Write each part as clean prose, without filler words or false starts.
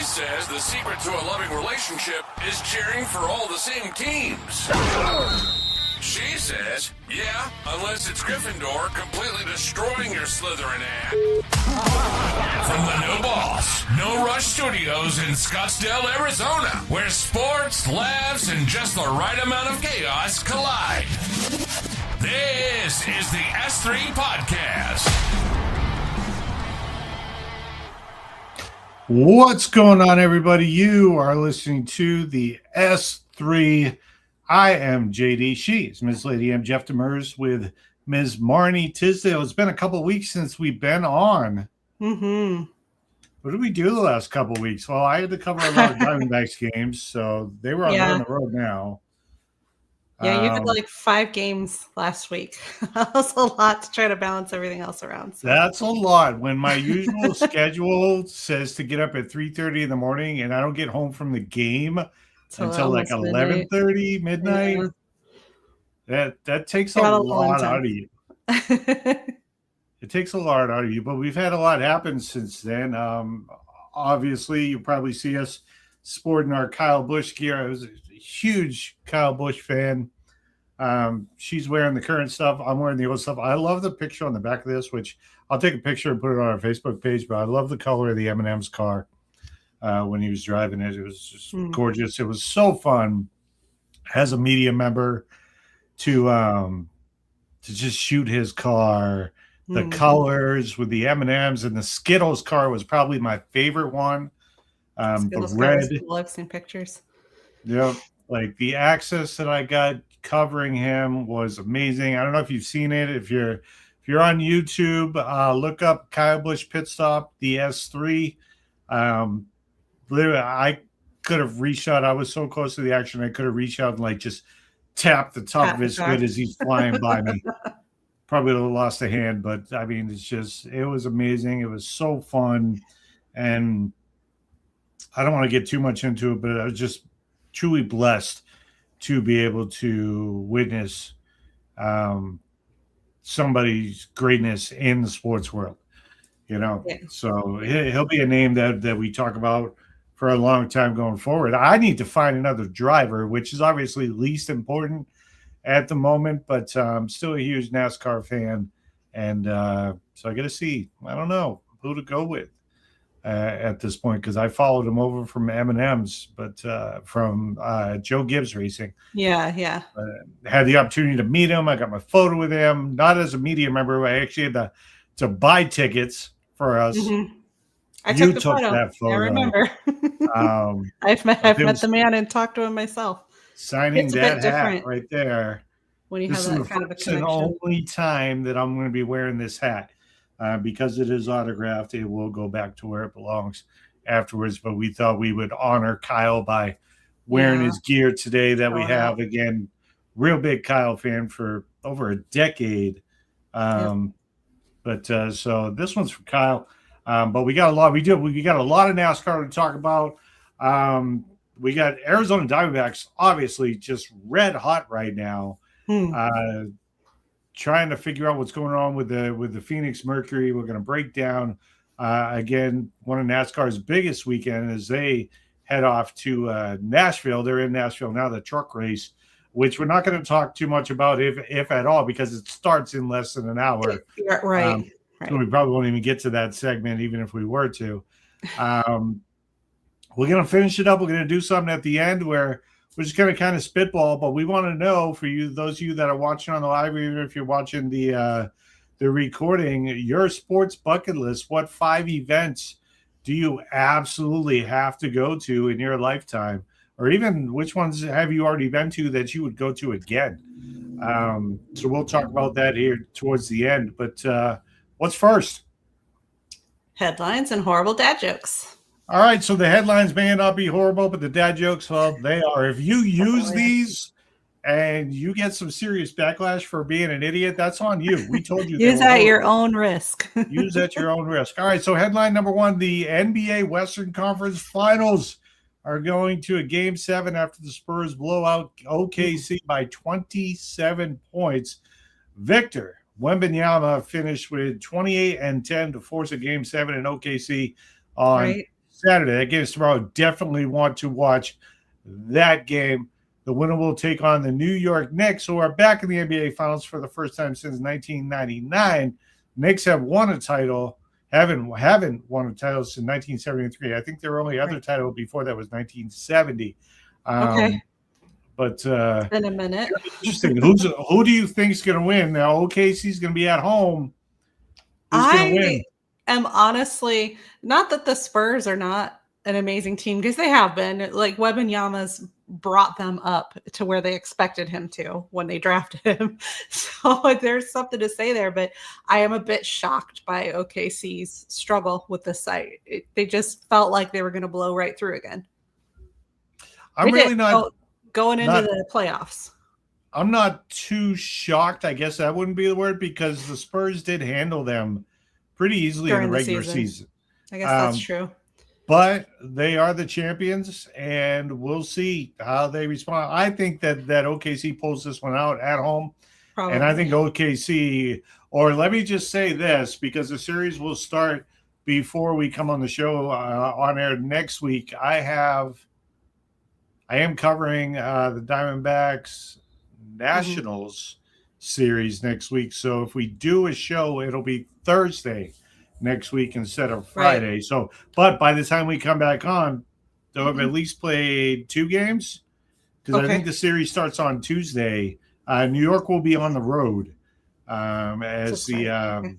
says the secret to a loving relationship is cheering for all the same teams. She says, yeah, unless it's Gryffindor completely destroying your Slytherin ass. From the No Balls, No Rush Studios in Scottsdale, Arizona, where sports, laughs, and just the right amount of chaos collide. This is the S3 Podcast. What's going on, everybody? You are listening to the S3. I am JD. She's Ms. Lady M. Jeff Demers with Ms. Marnie Tisdale. It's been a couple of weeks since we've been on. Mm-hmm. What did we do the last couple of weeks? Well, I had to cover a lot of Diamondbacks games, so they were on the road now. Yeah, you had like 5 games last week. That was a lot to try to balance everything else around. So. That's a lot. When my usual schedule says to get up at 3:30 in the morning and I don't get home from the game until like 11:30 midnight. Yeah. That takes a lot out of you. It takes a lot out of you, but we've had a lot happen since then. Obviously, you probably see us sporting our Kyle Busch gear. I was a huge Kyle Busch fan. She's wearing the current stuff. I'm wearing the old stuff. I love the picture on the back of this, which I'll take a picture and put it on our Facebook page, but I love the color of the M&M's car when he was driving it. It was just gorgeous. It was so fun as a media member to just shoot his car. The colors with the M&M's and the Skittles car was probably my favorite one. The red. I've seen pictures. Yep. Like the access that I got covering him was amazing. I don't know if you've seen it. If you're on YouTube, look up Kyle Busch Pit Stop, the S3. Literally, I could have reached out. I was so close to the action. I could have reached out and like just tapped the top of his head as he's flying by me. Probably would have lost a hand, but I mean, it was amazing. It was so fun. And I don't want to get too much into it, but I was just truly blessed to be able to witness somebody's greatness in the sports world, So he'll be a name that we talk about for a long time going forward. I need to find another driver, which is obviously least important at the moment, but I'm still a huge NASCAR fan. And so I got to see, I don't know who to go with at this point, because I followed him over from M&M's, but from Joe Gibbs Racing. Yeah. Had the opportunity to meet him. I got my photo with him, not as a media member. I actually had to buy tickets for us. Mm-hmm. I took that photo. I remember. I've met the man and talked to him myself. Signing that hat right there. When you have that kind of a connection. This is the only time that I'm going to be wearing this hat. Because it is autographed, it will go back to where it belongs afterwards. But we thought we would honor Kyle by wearing his gear today that we have. Again, real big Kyle fan for over a decade. But so this one's for Kyle. But we got a lot. We got a lot of NASCAR to talk about. We got Arizona Diamondbacks, obviously just red hot right now. Trying to figure out what's going on with the Phoenix Mercury. We're going to break down again one of NASCAR's biggest weekend as they head off to Nashville. They're in Nashville now, the truck race, which we're not going to talk too much about, if at all, because it starts in less than an hour. Right. So we probably won't even get to that segment, even if we were to. We're going to finish it up. We're going to do something at the end where we're just going to kind of spitball, but we want to know for you, those of you that are watching on the live, even if you're watching the recording, your sports bucket list. What 5 events do you absolutely have to go to in your lifetime, or even which ones have you already been to that you would go to again? So we'll talk about that here towards the end. But what's first? Headlines and horrible dad jokes. All right, so the headlines may not be horrible, but the dad jokes, well, they are. If you use these and you get some serious backlash for being an idiot, that's on you. We told you. Use at your own risk. Use at your own risk. All right, so headline number 1, the NBA Western Conference Finals are going to a Game 7 after the Spurs blow out OKC by 27 points. Victor Wembanyama finished with 28 and 10 to force a Game 7 in OKC on Saturday. That game is tomorrow. Definitely want to watch that game. The winner will take on the New York Knicks, who are back in the NBA Finals for the first time since 1999. Knicks have won a title, haven't won a title since 1973. I think their only other title before that was 1970. Okay. But It's been a minute. Interesting. Who do you think is going to win? Now, OKC's going to be at home. Who's going to win? Am honestly, not that the Spurs are not an amazing team, because they have been. Like, Wembanyama's brought them up to where they expected him to when they drafted him. So there's something to say there, but I am a bit shocked by OKC's struggle with this site. They just felt like they were going to blow right through again. I'm really not going into the playoffs. I'm not too shocked. I guess that wouldn't be the word, because the Spurs did handle them pretty easily in the regular season. I guess that's true. But they are the champions, and we'll see how they respond. I think that OKC pulls this one out at home. Probably. And I think OKC, or let me just say this, because the series will start before we come on the show on air next week. I am covering the Diamondbacks Nationals series next week. So if we do a show, it'll be Thursday next week instead of Friday. Right. So, but by the time we come back on, they'll have at least played 2 games, because I think the series starts on Tuesday. New York will be on the road as the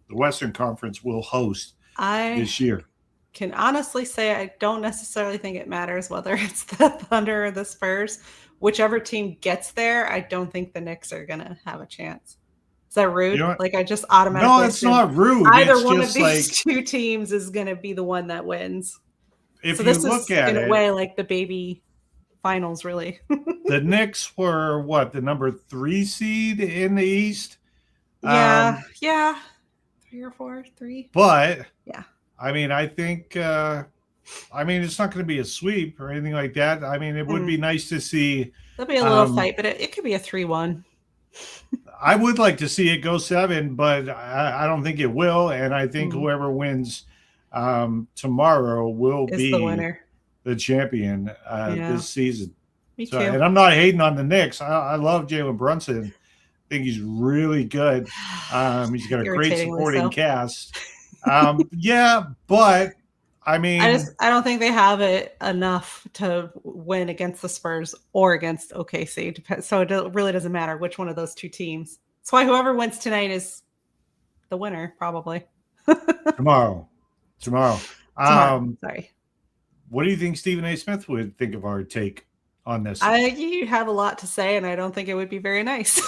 Western Conference will host this year. Can honestly say I don't necessarily think it matters whether it's the Thunder or the Spurs. Whichever team gets there, I don't think the Knicks are going to have a chance. Is that rude? You know, like, I just automatically. No, it's not rude. Either it's one of these two teams is going to be the one that wins. If so you look at it, in a way, like the baby finals, really. The Knicks were the number 3 seed in the East. Yeah, 3 or 4, 3. But yeah, I mean, I think. It's not going to be a sweep or anything like that. I mean, it would be nice to see. There'll be a little fight, but it could be a 3-1. I would like to see it go 7, but I don't think it will. And I think whoever wins tomorrow will be the winner, the champion this season. Me too. And I'm not hating on the Knicks. I love Jalen Brunson. I think he's really good. He's got a great supporting cast. But I mean, I don't think they have it enough to win against the Spurs or against OKC. So it really doesn't matter which one of those two teams. That's why whoever wins tonight is the winner, probably. Tomorrow. Sorry. What do you think Stephen A. Smith would think of our take on this? You have a lot to say, and I don't think it would be very nice.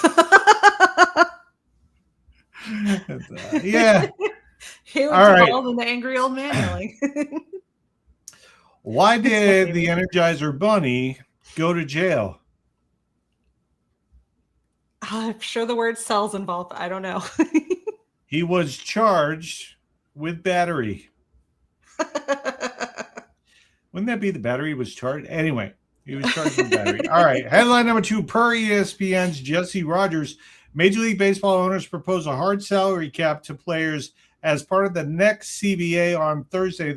Yeah. He was involved in the angry old man yelling. Why did the Energizer Bunny go to jail? I'm sure the word "cells" involved. I don't know. He was charged with battery. Wouldn't that be the battery was charged? Anyway, he was charged with battery. All right. Headline number 2, per ESPN's Jesse Rogers, Major League Baseball owners propose a hard salary cap to players as part of the next CBA on Thursday.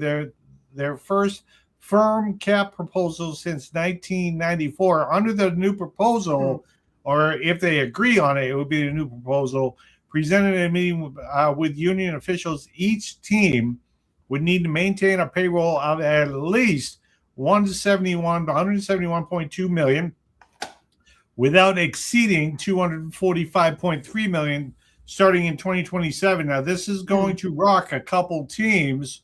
Their first firm cap proposal since 1994. Under the new proposal, or if they agree on it, it would be a new proposal presented in a meeting with union officials. Each team would need to maintain a payroll of at least $171.2 million without exceeding $245.3 million starting in 2027. Now, this is going to rock a couple teams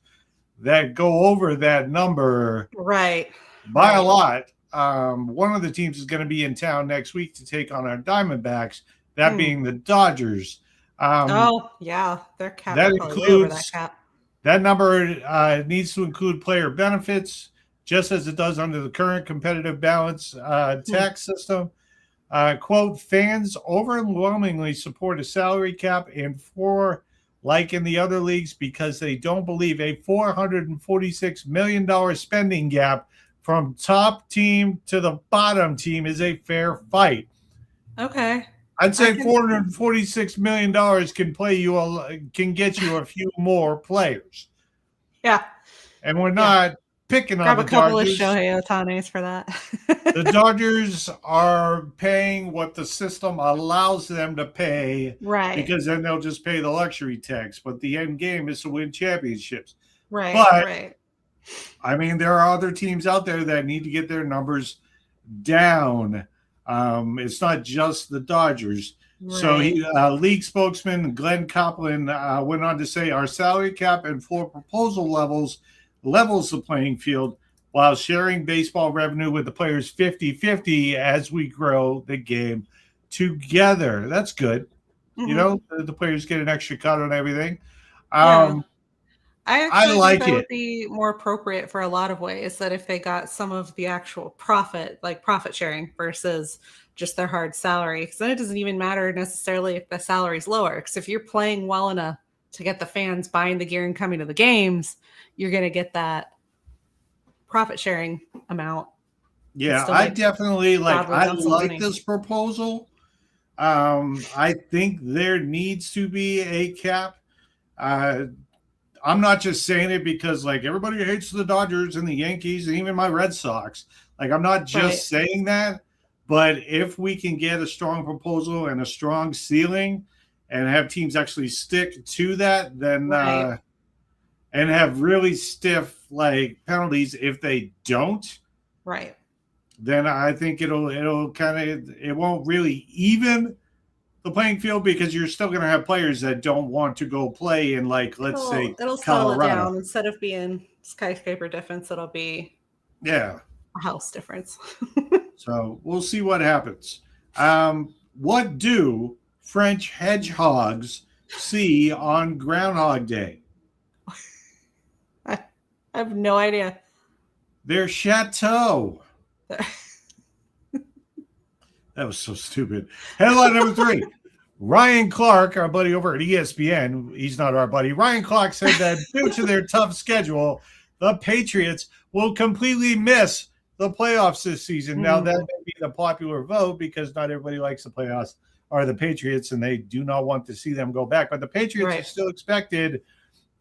that go over that number by a lot. One of the teams is going to be in town next week to take on our Diamondbacks, that being the Dodgers. Their cap that includes that number needs to include player benefits, just as it does under the current competitive balance tax system. Quote, fans overwhelmingly support a salary cap and like in the other leagues, because they don't believe a $446 million spending gap from top team to the bottom team is a fair fight. Okay. I'd say $446 million can get you a few more players. Yeah. and we're not picking Grab on a the couple Dodgers. of Shohei Ohtanis for that. The Dodgers are paying what the system allows them to pay, right? Because then they'll just pay the luxury tax. But the end game is to win championships. Right. But right. I mean, there are other teams out there that need to get their numbers down. It's not just the Dodgers. Right. So league spokesman Glenn Copeland went on to say our salary cap and floor proposal levels the playing field while sharing baseball revenue with the players 50-50 as we grow the game together. That's good. Mm-hmm. You know, the players get an extra cut on everything. I actually think that would be more appropriate for a lot of ways, that if they got some of the actual profit, like profit sharing versus just their hard salary, because then it doesn't even matter necessarily if the salary's lower. Because if you're playing well enough to get the fans buying the gear and coming to the games, you're going to get that profit sharing amount. Yeah, I definitely I like this proposal. I think there needs to be a cap. I'm not just saying it because everybody hates the Dodgers and the Yankees and even my Red Sox. I'm not just saying that, but if we can get a strong proposal and a strong ceiling and have teams actually stick to that, then and have really stiff penalties if they don't. Right. Then I think it won't really even the playing field, because you're still going to have players that don't want to go play in let's say it'll settle it down. Instead of being skyscraper difference, it'll be a house difference. So we'll see what happens. What do French hedgehogs see on Groundhog Day? I have no idea. Their chateau. That was so stupid. Headline number 3. Ryan Clark, our buddy over at ESPN, he's not our buddy. Ryan Clark said that due to their tough schedule, the Patriots will completely miss the playoffs this season. Now, that may be the popular vote because not everybody likes the playoffs or the Patriots, and they do not want to see them go back. But the Patriots are still expected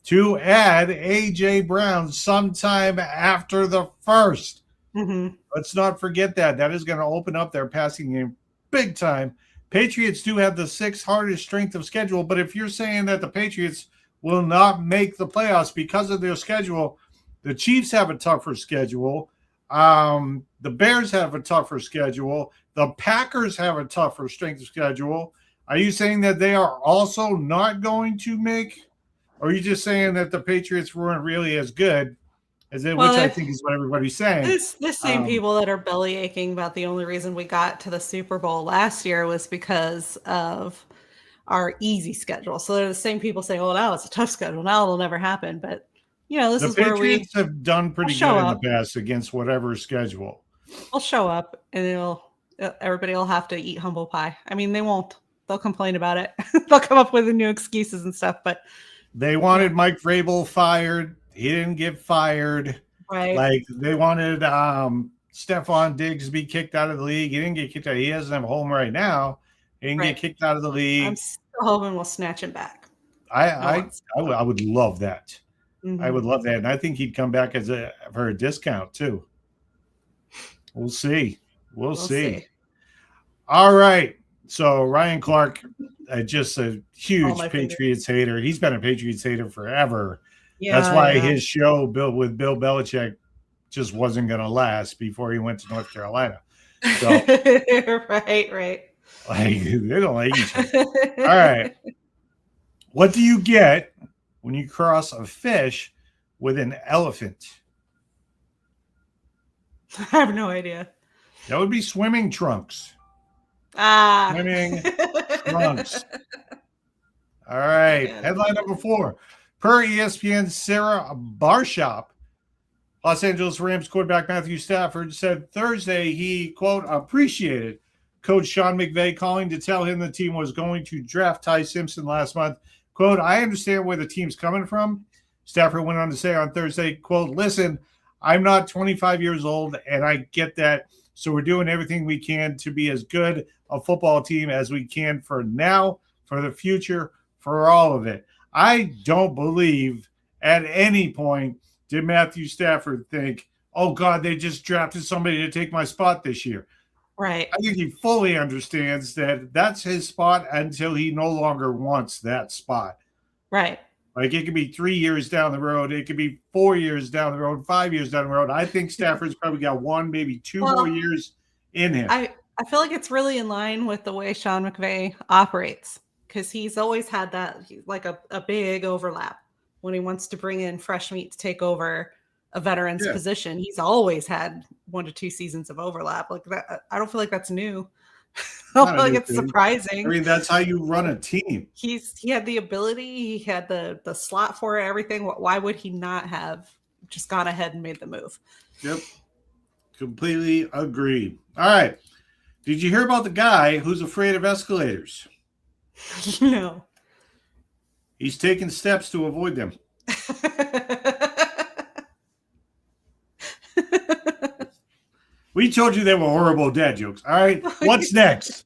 to add A.J. Brown sometime after the 1st. Mm-hmm. Let's not forget that. That is going to open up their passing game big time. Patriots do have the 6th hardest strength of schedule, but if you're saying that the Patriots will not make the playoffs because of their schedule, the Chiefs have a tougher schedule. The Bears have a tougher schedule. The Packers have a tougher strength of schedule. Are you saying that they are also not going to make, or are you just saying that the Patriots weren't really as good as it, which I think is what everybody's saying? It's the same people that are belly aching about the only reason we got to the Super Bowl last year was because of our easy schedule. So they're the same people saying, "Oh, now it's a tough schedule. Now it'll never happen." But this is where Patriots have done pretty good in the past against whatever schedule. They'll show up, and everybody will have to eat humble pie. I mean, they won't. They'll complain about it. They'll come up with new excuses and stuff. But they wanted Mike Vrabel fired. He didn't get fired. Right. They wanted Stephon Diggs to be kicked out of the league. He didn't get kicked out. He doesn't have a home right now. He didn't get kicked out of the league. I'm still hoping we'll snatch him back. I would love that. Mm-hmm. I would love that. And I think he'd come back for a discount too. We'll see. We'll see. All right. So Ryan Clark, just a huge Patriots hater. He's been a Patriots hater forever. Yeah, that's why his show with Bill Belichick just wasn't going to last before he went to North Carolina. So, right. They don't like each other. All right. What do you get when you cross a fish with an elephant? I have no idea. That would be swimming trunks. Swimming trunks. All right. Headline number 4. Per ESPN's Sarah Barshop, Los Angeles Rams quarterback Matthew Stafford said Thursday he, quote, appreciated Coach Sean McVay calling to tell him the team was going to draft Ty Simpson last month. Quote, I understand where the team's coming from. Stafford went on to say on Thursday, quote, listen, I'm not 25 years old, and I get that. So we're doing everything we can to be as good a football team as we can for now, for the future, for all of it. I don't believe at any point did Matthew Stafford think, oh, God, they just drafted somebody to take my spot this year? Right. I think he fully understands that that's his spot until he no longer wants that spot. Right. Like, it could be 3 years down the road. It could be 4 years down the road, 5 years down the road. I think Stafford's probably got 1, maybe 2 more years in him. I feel like it's really in line with the way Sean McVay operates, because he's always had that, like a big overlap when he wants to bring in fresh meat to take over a veteran's position. He's always had 1 to 2 seasons of overlap. Like that, I don't feel like that's new. I don't feel like it's surprising. I mean, that's how you run a team. He had the ability, he had the slot for it, everything. Why would he not have just gone ahead and made the move? Yep. Completely agreed. All right. Did you hear about the guy who's afraid of escalators? No. He's taking steps to avoid them. We told you they were horrible dad jokes. All right. What's next?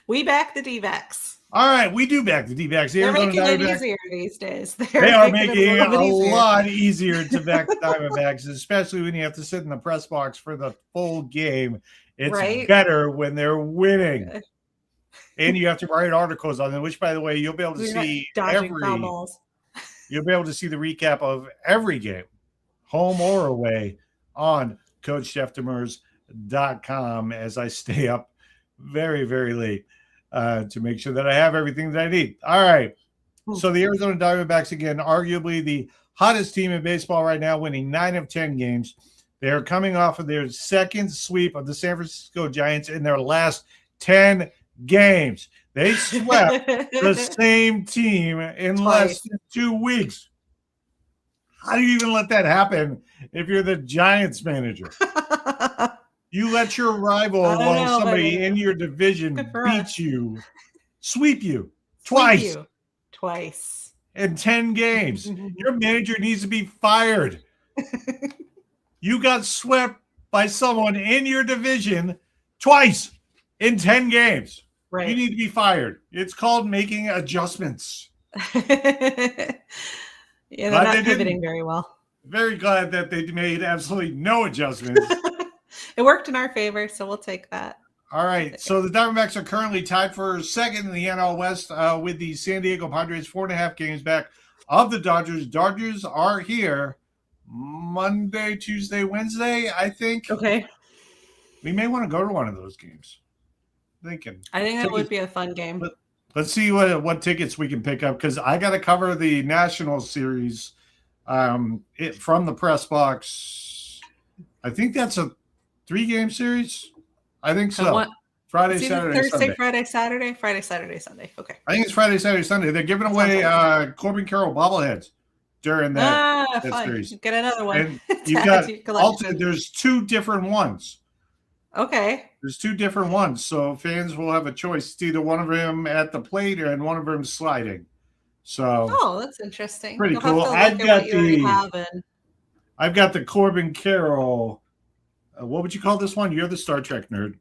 We back the D-backs. All right. We do back the D-backs. They're making it easier these days. They are making it a lot easier to back the Diamondbacks, especially when you have to sit in the press box for the full game. It's better when they're winning. And you have to write articles on them, which, by the way, you'll be able to see you'll be able to see the recap of every game, home or away, on CoachJeffDemers.com as I stay up very, very late to make sure that I have everything that I need. All right. So the Arizona Diamondbacks, again, arguably the hottest team in baseball right now, winning 9 of 10 games. They're coming off of their second sweep of the San Francisco Giants in their last 10 games. They swept the same team in less than 2 weeks. How do you even let that happen if you're the Giants manager? You let your rival, somebody in your division beat you, sweep you twice in 10 games. Your manager needs to be fired. You got swept by someone in your division twice in 10 games. Right. You need to be fired. It's called making adjustments. They're not pivoting very well. Very glad that they made absolutely no adjustments. It worked in our favor, so we'll take that. All right. So the Diamondbacks are currently tied for second in the NL West with the San Diego Padres, 4.5 games back of the Dodgers. Dodgers are here Monday, Tuesday, Wednesday, I think. Okay. We may want to go to one of those games. I think that would be a fun game. Let's see what tickets we can pick up, because I got to cover the National Series from the press box. I think that's a 3-game series. I think so. Friday, Saturday, Thursday, Sunday. Friday, Saturday, Sunday. Okay. I think it's Friday, Saturday, Sunday. They're giving away Corbin Carroll bobbleheads during that series. Get another one. And you've got there's 2 different ones. Okay. There's 2 different ones, so fans will have a choice. It's either one of them at the plate and one of them sliding. So that's interesting. Pretty cool. I've got the Corbin Carroll. What would you call this one? You're the Star Trek nerd.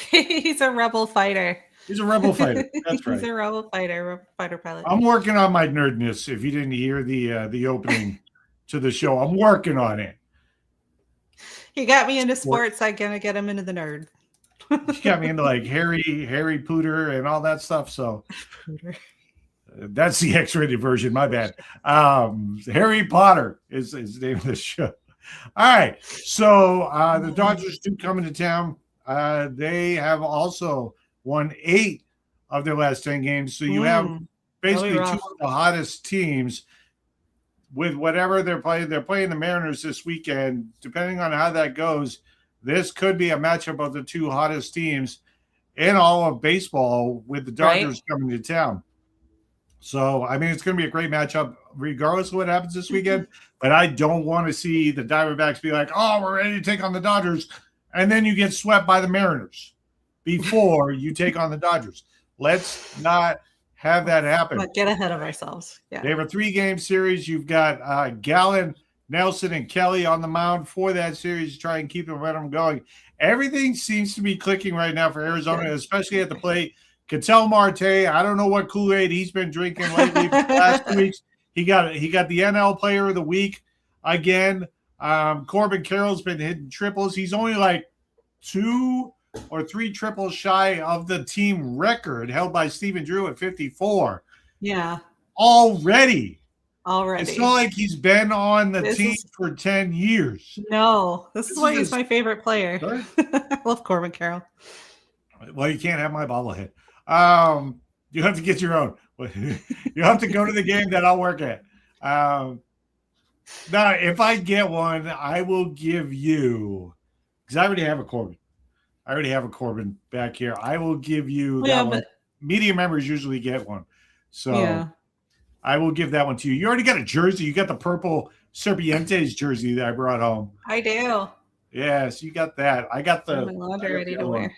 He's a rebel fighter. He's a rebel fighter. That's right. He's a rebel fighter pilot. I'm working on my nerdness. If you didn't hear the opening to the show, I'm working on it. You got me into sports. I'm gonna get him into the nerd. You got me into like Harry Potter and all that stuff. So that's the X-rated version. My bad. Harry Potter is the name of the show. All right. So the Dodgers do come into town. They have also won 8 of their last 10 games. So you have basically 2 of the hottest teams with whatever they're playing. They're playing the Mariners this weekend. Depending on how that goes, this could be a matchup of the 2 hottest teams in all of baseball, with the Dodgers coming to town. So, I mean, it's going to be a great matchup regardless of what happens this weekend. But I don't want to see the Diamondbacks be like, oh, we're ready to take on the Dodgers, and then you get swept by the Mariners before you take on the Dodgers. Let's not have that happen. Let's get ahead of ourselves. Yeah. They have a 3-game series. You've got Gallen, Nelson, and Kelly on the mound for that series to try and keep the momentum going. Everything seems to be clicking right now for Arizona, especially at the plate. Ketel Marte, I don't know what Kool-Aid he's been drinking lately. For the last 2 weeks, he got the NL Player of the Week again. Corbin Carroll's been hitting triples. He's only like 2 or 3 triples shy of the team record held by Stephen Drew at 54. Yeah. Already. Already. It's not like he's been on the team for 10 years. No. This is why he's my favorite player. Sure. I love Corbin Carroll. Well, you can't have my bobblehead. You have to get your own. You have to go to the game that I'll work at. Now, if I get one, I will give you, because I already have a Corbin. I already have a Corbin back here. I will give you that one. Media members usually get one. So I will give that one to you. You already got a jersey. You got the purple Serpientes jersey that I brought home. I do. Yes, you got that. I got the laundry ready to wear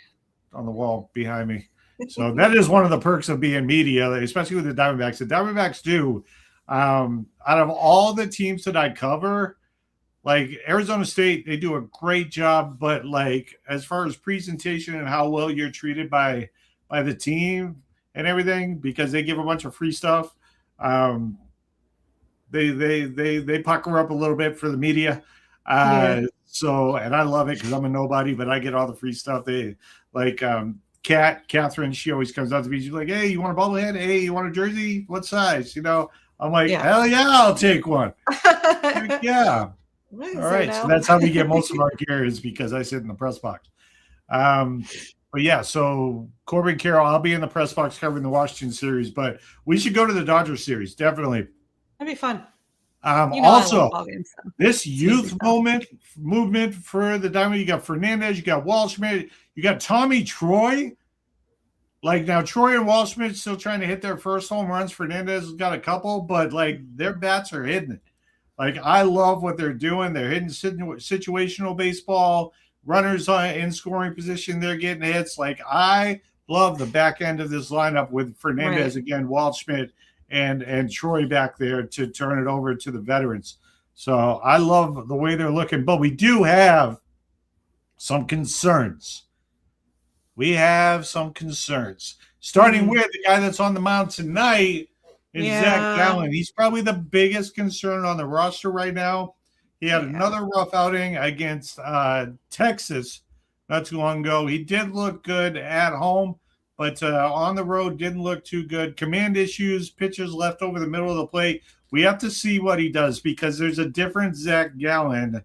on the wall behind me. So that is one of the perks of being media, especially with the Diamondbacks. The Diamondbacks do. Out of all the teams that I cover, like Arizona State, they do a great job. But like as far as presentation and how well you're treated by the team and everything, because they give a bunch of free stuff, they pucker up a little bit for the media. So, and I love it because I'm a nobody, but I get all the free stuff. They like Catherine, she always comes out to me. She's like, "Hey, you want a bobblehead? Hey, you want a jersey? What size?" You know, I'm like, "Hell yeah, I'll take one." Like, yeah. All right. So that's how we get most of our gear, is because I sit in the press box. But yeah, so Corbin Carroll, I'll be in the press box covering the Washington series, but we should go to the Dodgers series. Definitely. That'd be fun. Also, this youth movement for the Diamond, you got Fernandez, you got Waldschmidt, you got Tommy Troy. Like now, Troy and Waldschmidt still trying to hit their first home runs. Fernandez has got a couple, but like their bats are hitting it. Like I love what they're doing. They're hitting situational baseball. Runners in scoring position, they're getting hits. Like I love the back end of this lineup with Fernandez again, Waldschmidt, and Troy back there to turn it over to the veterans. So I love the way they're looking, but we do have some concerns. Starting with the guy that's on the mound tonight is Zach Gallen. He's probably the biggest concern on the roster right now. He had another rough outing against Texas not too long ago. He did look good at home, but on the road didn't look too good. Command issues, pitches left over the middle of the plate. We have to see what he does because there's a different Zach Gallen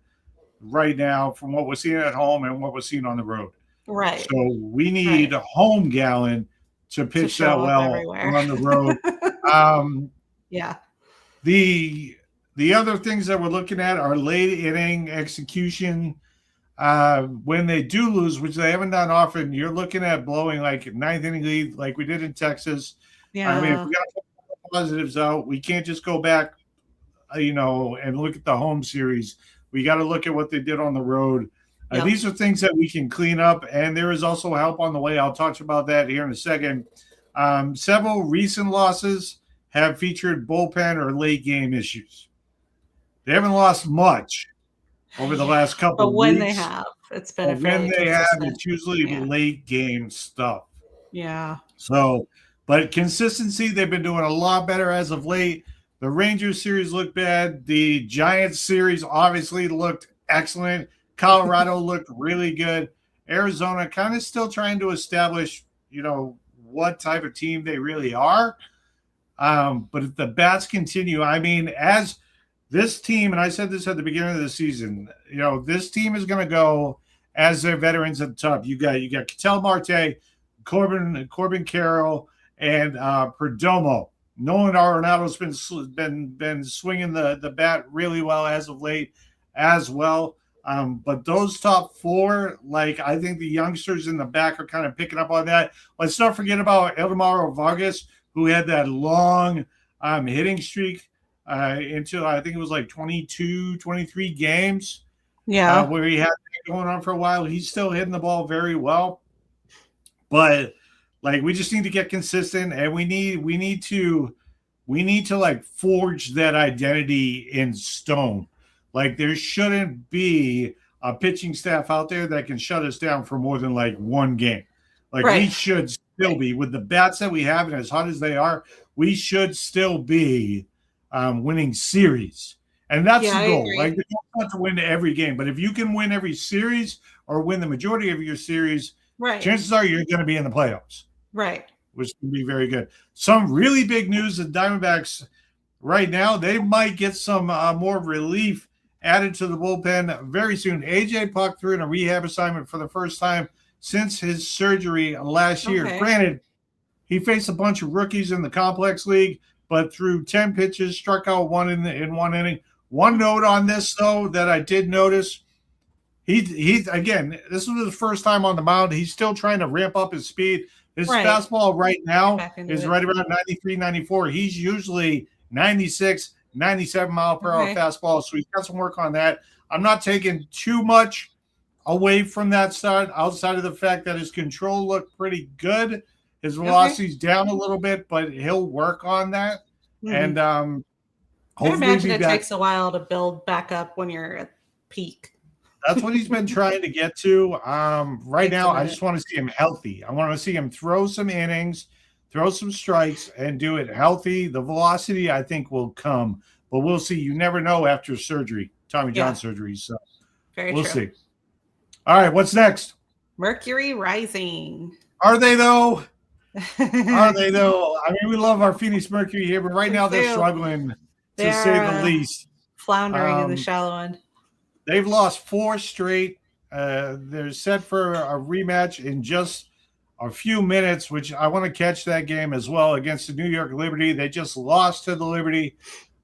right now from what we're seeing at home and what we're seeing on the road. Right. So we need a home Gallen to pitch that well on the road. The other things that we're looking at are late inning execution. When they do lose, which they haven't done often, you're looking at blowing like 9th inning lead like we did in Texas. I mean, if we got to put positives out, we can't just go back, and look at the home series. We got to look at what they did on the road. These are things that we can clean up, and there is also help on the way. I'll talk about that here in a second. Several recent losses have featured bullpen or late game issues. They haven't lost much over the last couple of weeks. But when they have, it's been it's usually late game stuff. Yeah. So, but consistency, they've been doing a lot better as of late. The Rangers series looked bad. The Giants series obviously looked excellent. Colorado looked really good. Arizona kind of still trying to establish, what type of team they really are. But if the bats continue, I mean, as this team, and I said this at the beginning of the season, this team is going to go as their veterans at the top. You got Ketel Marte, Corbin Carroll, and Perdomo. Nolan Arenado's been swinging the bat really well as of late as well. But those top four, I think the youngsters in the back are kind of picking up on that. Let's not forget about Eldemaro Vargas, who had that long hitting streak until I think it was 22, 23 games. Yeah. Where he had that going on for a while. He's still hitting the ball very well. But we just need to get consistent, and we need to forge that identity in stone. There shouldn't be a pitching staff out there that can shut us down for more than one game. We should still be, with the bats that we have and as hot as they are, we should still be winning series. And that's Yeah, the I goal. agree. Like, the goal is not to win every game, but if you can win every series or win the majority of your series, Right. chances are you're going to be in the playoffs. Right. Which can be very good. Some really big news: the Diamondbacks right now, they might get some more relief added to the bullpen very soon. AJ Puck threw in a rehab assignment for the first time since his surgery last year. Okay. Granted, he faced a bunch of rookies in the complex league, but threw 10 pitches, struck out one in one inning. One note on this, though, that I did notice, he's again, this was his first time on the mound. He's still trying to ramp up his speed. His fastball right now is right around 93, 94. He's usually 96, 97 mile per hour fastball, so he's got some work on that. I'm not taking too much away from that start outside of the fact that his control looked pretty good. His velocity's down a little bit, but he'll work on that. And hopefully, I imagine it takes a while to build back up when you're at peak. That's what he's been trying to get to. Right now, I just want to see him healthy. I want to see him throw some innings, throw some strikes, and do it healthy. The velocity, I think, will come. But we'll see. You never know after surgery, Tommy John surgery. So we'll see. All right, what's next? Mercury rising. Are they, though? Are they, though? I mean, we love our Phoenix Mercury here, but right now they're struggling, to say the least. Floundering in the shallow end. They've lost 4 straight. They're set for a rematch in just a few minutes, which I want to catch that game as well against the New York Liberty. They just lost to the Liberty.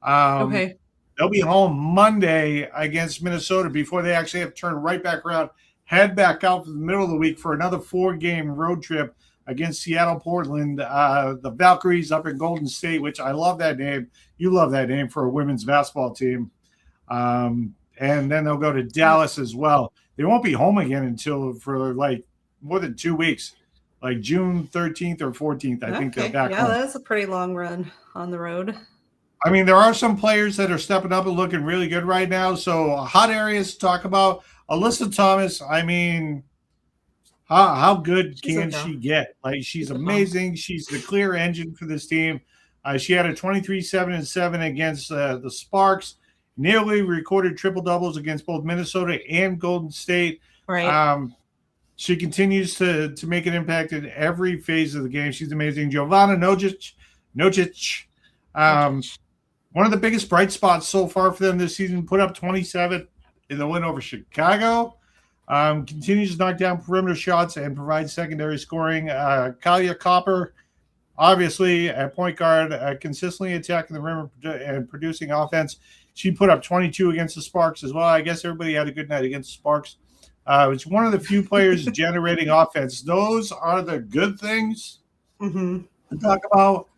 They'll be home Monday against Minnesota before they actually have to turn right back around, head back out for the middle of the week for another 4-game road trip against Seattle, Portland, the Valkyries up in Golden State, which I love that name. You love that name for a women's basketball team. And then they'll go to Dallas as well. They won't be home again until for like more than 2 weeks, like June 13th or 14th. I think they're back home. Yeah, that's a pretty long run on the road. I mean, there are some players that are stepping up and looking really good right now. So hot areas to talk about. Alyssa Thomas, I mean, how good can she get? Like, she's amazing. She's the clear engine for this team. She had a 23-7-7 against the Sparks. Nearly recorded triple doubles against both Minnesota and Golden State. Right. She continues to make an impact in every phase of the game. She's amazing. Jovana Nogic, one of the biggest bright spots so far for them this season, put up 27 in the win over Chicago. Continues to knock down perimeter shots and provide secondary scoring. Kahleah Copper, obviously at point guard, consistently attacking the rim and producing offense. She put up 22 against the Sparks as well. I guess everybody had a good night against the Sparks. It's one of the few players generating offense. Those are the good things to talk about.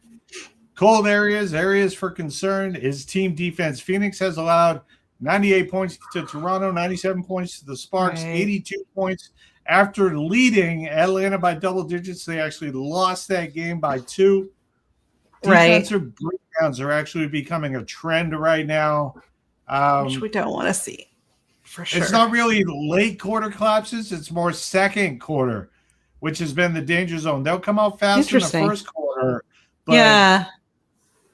Cold areas for concern is team defense. Phoenix has allowed 98 points to Toronto, 97 points to the Sparks, 82 points. After leading Atlanta by double digits, they actually lost that game by 2. Defensive breakdowns are actually becoming a trend right now. Which we don't want to see, for sure. It's not really late quarter collapses. It's more second quarter, which has been the danger zone. They'll come out fast in the first quarter. But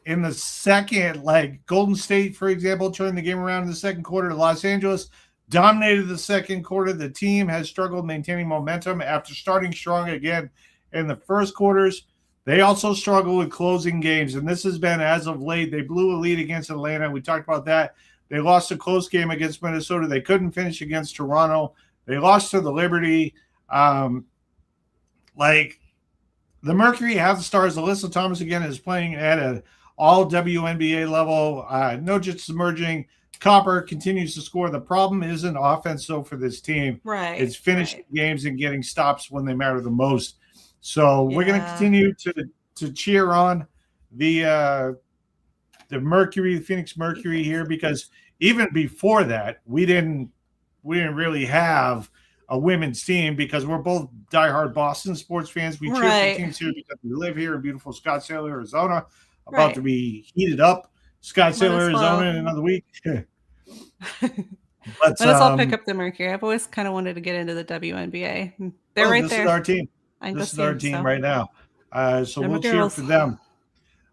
in the second, like Golden State, for example, turned the game around in the second quarter. Los Angeles dominated the second quarter. The team has struggled maintaining momentum after starting strong again in the first quarters. They also struggle with closing games, and this has been as of late. They blew a lead against Atlanta. We talked about that. They lost a close game against Minnesota. They couldn't finish against Toronto. They lost to the Liberty. Like, the Mercury have the stars. Alyssa Thomas, again, is playing at an all-WNBA level. Nogic's emerging. Copper continues to score. The problem isn't offense, though, for this team. Right. It's finishing games and getting stops when they matter the most. So we're going to continue to cheer on the Mercury, the Phoenix Mercury here, because even before that, we didn't really have a women's team because we're both diehard Boston sports fans. We cheer for teams here because we live here in beautiful Scottsdale, Arizona, about to be heated up. Scottsdale, Arizona in another week. Let's all pick up the Mercury. I've always kind of wanted to get into the WNBA. They're right there. This is our team. This is our team right now. So we'll cheer for them.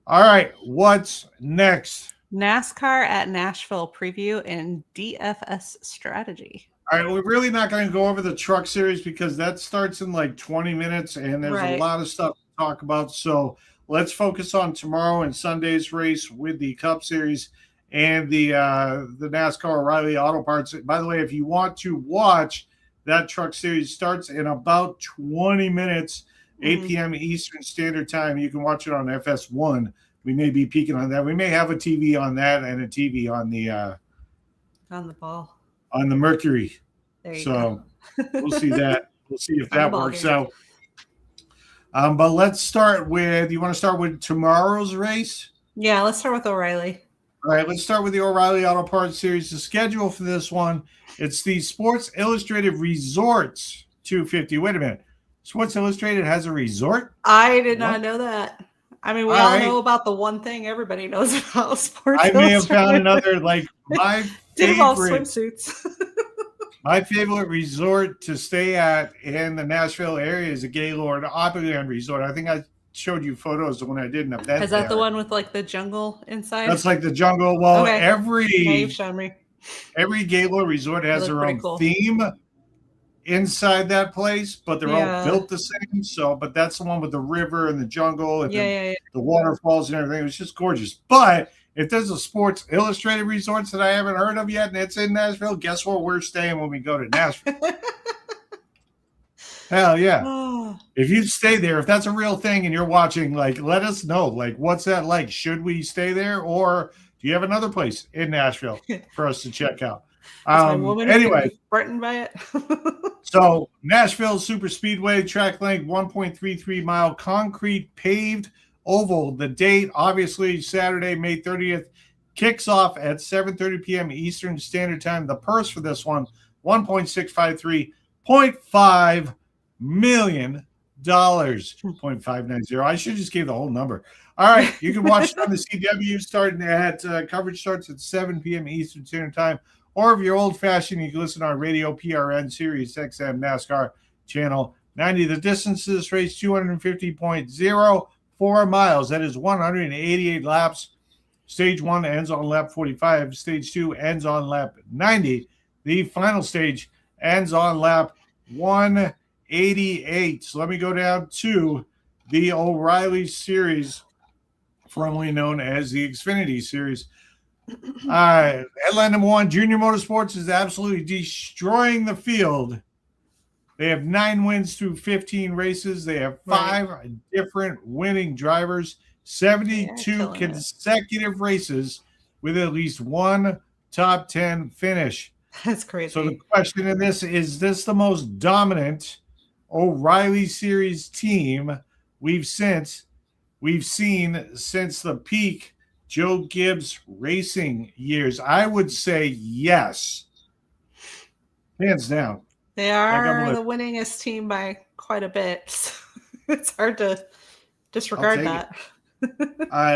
All right. What's next? NASCAR at Nashville preview and DFS strategy. All right, we're really not going to go over the truck series because that starts in like 20 minutes and there's a lot of stuff to talk about. So let's focus on tomorrow and Sunday's race with the Cup Series and the NASCAR O'Reilly Auto Parts. By the way, if you want to watch that truck series, starts in about 20 minutes, 8 p.m. Eastern Standard Time. You can watch it on FS1. We may be peeking on that. We may have a TV on that and a TV on the ball. On the Mercury. So we'll see that. We'll see if that works out. But let's start with, you want to start with tomorrow's race? Yeah, let's start with O'Reilly. All right, let's start with the O'Reilly Auto Parts Series. The schedule for this one, it's the Sports Illustrated Resorts 250. Wait a minute. Sports Illustrated has a resort? I did not know that. I mean, we all know about the one thing everybody knows about Sports Illustrated. I may have found another, like, my favorite swimsuits. My favorite resort to stay at in the Nashville area is a Gaylord Opryland Resort. I think I showed you photos when I did an event. Is that the one with like the jungle inside? That's like the jungle. Well, you've shown me. Every Gaylord resort has their own theme inside that place, but they're all built the same. So, but that's the one with the river and the jungle and the waterfalls and everything. It was just gorgeous. But if there's a Sports Illustrated Resorts that I haven't heard of yet and it's in Nashville, guess where we're staying when we go to Nashville? Hell yeah. If you stay there, if that's a real thing and you're watching, like, let us know. Like, what's that like? Should we stay there? Or do you have another place in Nashville for us to check out? Anyway. Threatened by it. So, Nashville Super Speedway, track length 1.33 mile, concrete paved oval. The date, obviously, Saturday, May 30th, kicks off at 7:30 p.m. Eastern Standard Time. The purse for this one, $1.653.5 million. 0.590. I should just give the whole number. All right, you can watch it on the CW starting at coverage starts at 7 p.m. Eastern Standard Time. Or if you're old-fashioned, you can listen on radio PRN Sirius XM NASCAR Channel 90. The distance to this race, 250.04 miles. That is 188 laps. Stage 1 ends on lap 45. Stage 2 ends on lap 90. The final stage ends on lap 188. So let me go down to the O'Reilly Series, formerly known as the Xfinity Series. Headline number 1, Junior Motorsports is absolutely destroying the field. They have 9 wins through 15 races. They have 5 different winning drivers, 72 consecutive races with at least one top 10 finish. That's crazy. So the question in this, is this the most dominant O'Reilly Series team we've seen since the peak Joe Gibbs racing years? I would say yes. Hands down. They are the winningest team by quite a bit. It's hard to disregard that.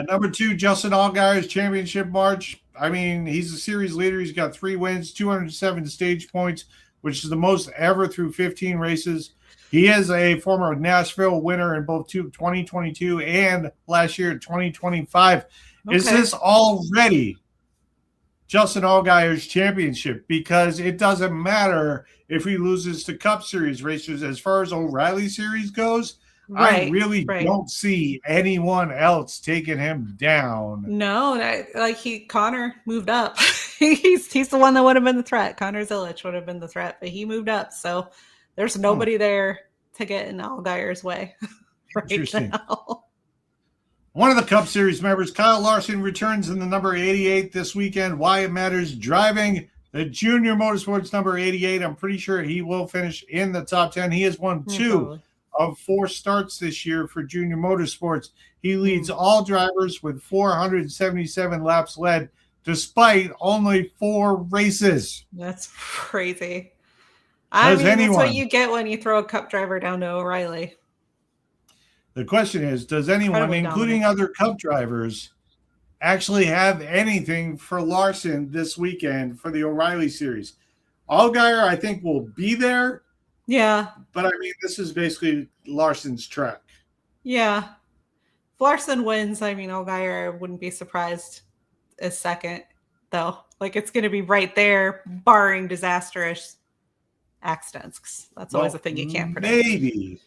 Number 2, Justin Allgaier's championship march. I mean, he's a series leader. He's got 3 wins, 207 stage points, which is the most ever through 15 races. He is a former Nashville winner in both 2022 and last year 2025. Okay. Is this already Justin Allgaier's championship? Because it doesn't matter if he loses to Cup Series racers. As far as O'Reilly Series goes, I really don't see anyone else taking him down. No, Connor moved up. he's the one that would have been the threat. Connor Zilic would have been the threat, but he moved up. So there's nobody there to get in Allgaier's way right now. One of the Cup Series members, Kyle Larson, returns in the number 88 this weekend. Why it matters, driving the Junior Motorsports number 88. I'm pretty sure he will finish in the top 10. He has won 2 of 4 starts this year for Junior Motorsports. He leads all drivers with 477 laps led, despite only 4 races. That's crazy. That's what you get when you throw a Cup driver down to O'Reilly. The question is, does anyone, including other Cup drivers, actually have anything for Larson this weekend for the O'Reilly Series? Allgaier, I think, will be there. Yeah. But, I mean, this is basically Larson's track. Yeah. If Larson wins, Allgaier, I wouldn't be surprised is second, though. Like, it's going to be right there, barring disastrous accidents. That's always a thing you can't predict. Maybe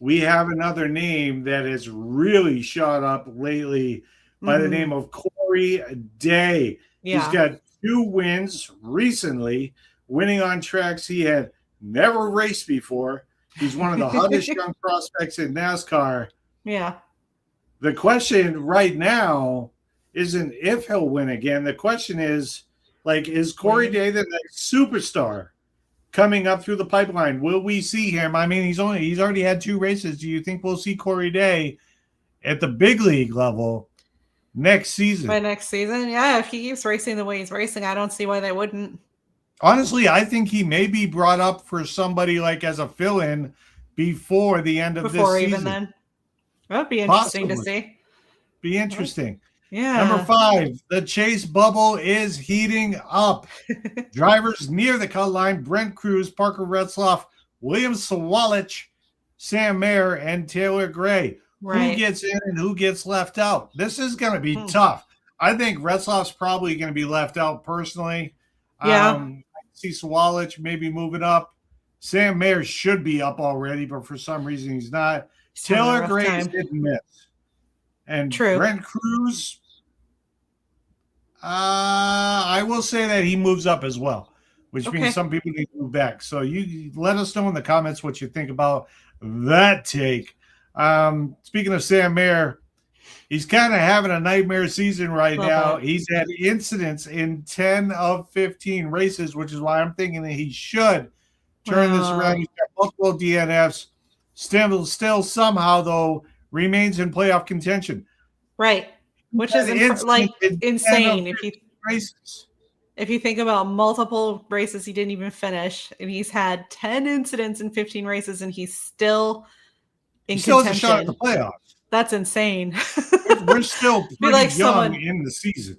we have another name that has really shot up lately by the name of Corey Day. Yeah. He's got 2 wins recently, winning on tracks he had never raced before. He's one of the hottest young prospects in NASCAR. Yeah. The question right now isn't if he'll win again. The question is, like, is Corey Day the next superstar coming up through the pipeline? Will we see him? I mean, he's already had 2 races. Do you think we'll see Corey Day at the big league level next season? By next season? Yeah, if he keeps racing the way he's racing, I don't see why they wouldn't. Honestly, I think he may be brought up for somebody like as a fill-in before the end of this season. Before even then. That would be interesting to see. Be interesting. Yeah. Number 5, the chase bubble is heating up. Drivers near the cut line: Brent Cruz, Parker Retzloff, William Sawalich, Sam Mayer, and Taylor Gray. Right. Who gets in and who gets left out? This is going to be tough. I think Retzloff's probably going to be left out personally. Yeah. I see Sawalich maybe moving up. Sam Mayer should be up already, but for some reason he's not. Taylor Gray didn't miss. And Brent Cruz, I will say that he moves up as well, which means some people need to move back. So you let us know in the comments what you think about that take. Speaking of Sam Mayer, he's kind of having a nightmare season right now. He's had incidents in 10 of 15 races, which is why I'm thinking that he should turn this around. He's got multiple DNFs. Still somehow, though, remains in playoff contention. Right. Which is insane. If you think about multiple races he didn't even finish, and he's had 10 incidents in 15 races, and he's still in contention. Has a shot at the playoffs. That's insane. We're still pretty young in the season.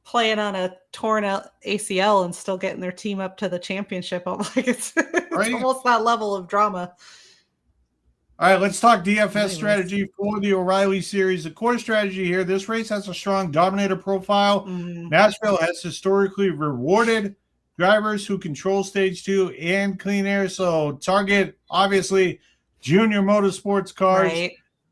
Playing on a torn ACL and still getting their team up to the championship. I'm like, it's almost that level of drama. All right, let's talk DFS strategy for the O'Reilly Series. The core strategy here: this race has a strong dominator profile. Nashville has historically rewarded drivers who control stage 2 and clean air. So target, obviously, junior motorsports cars,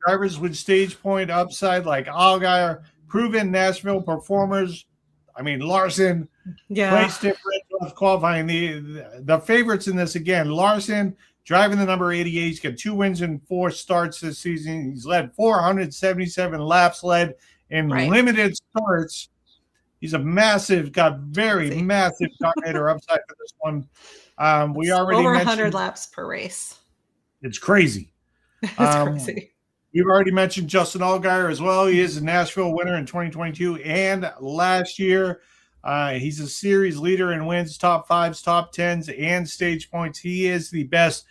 drivers with stage point upside like Allgaier, proven Nashville performers. I mean, Larson, place differential of qualifying. The favorites in this, again, Larson, driving the number 88. He's got 2 wins and 4 starts this season. He's led 477 laps led in limited starts. He's got very massive dominator upside for this one. We already over 100 laps per race. It's crazy. It's crazy. We've already mentioned Justin Allgaier as well. He is a Nashville winner in 2022 and last year. He's a series leader in wins, top 5s, top 10s, and stage points. He is the best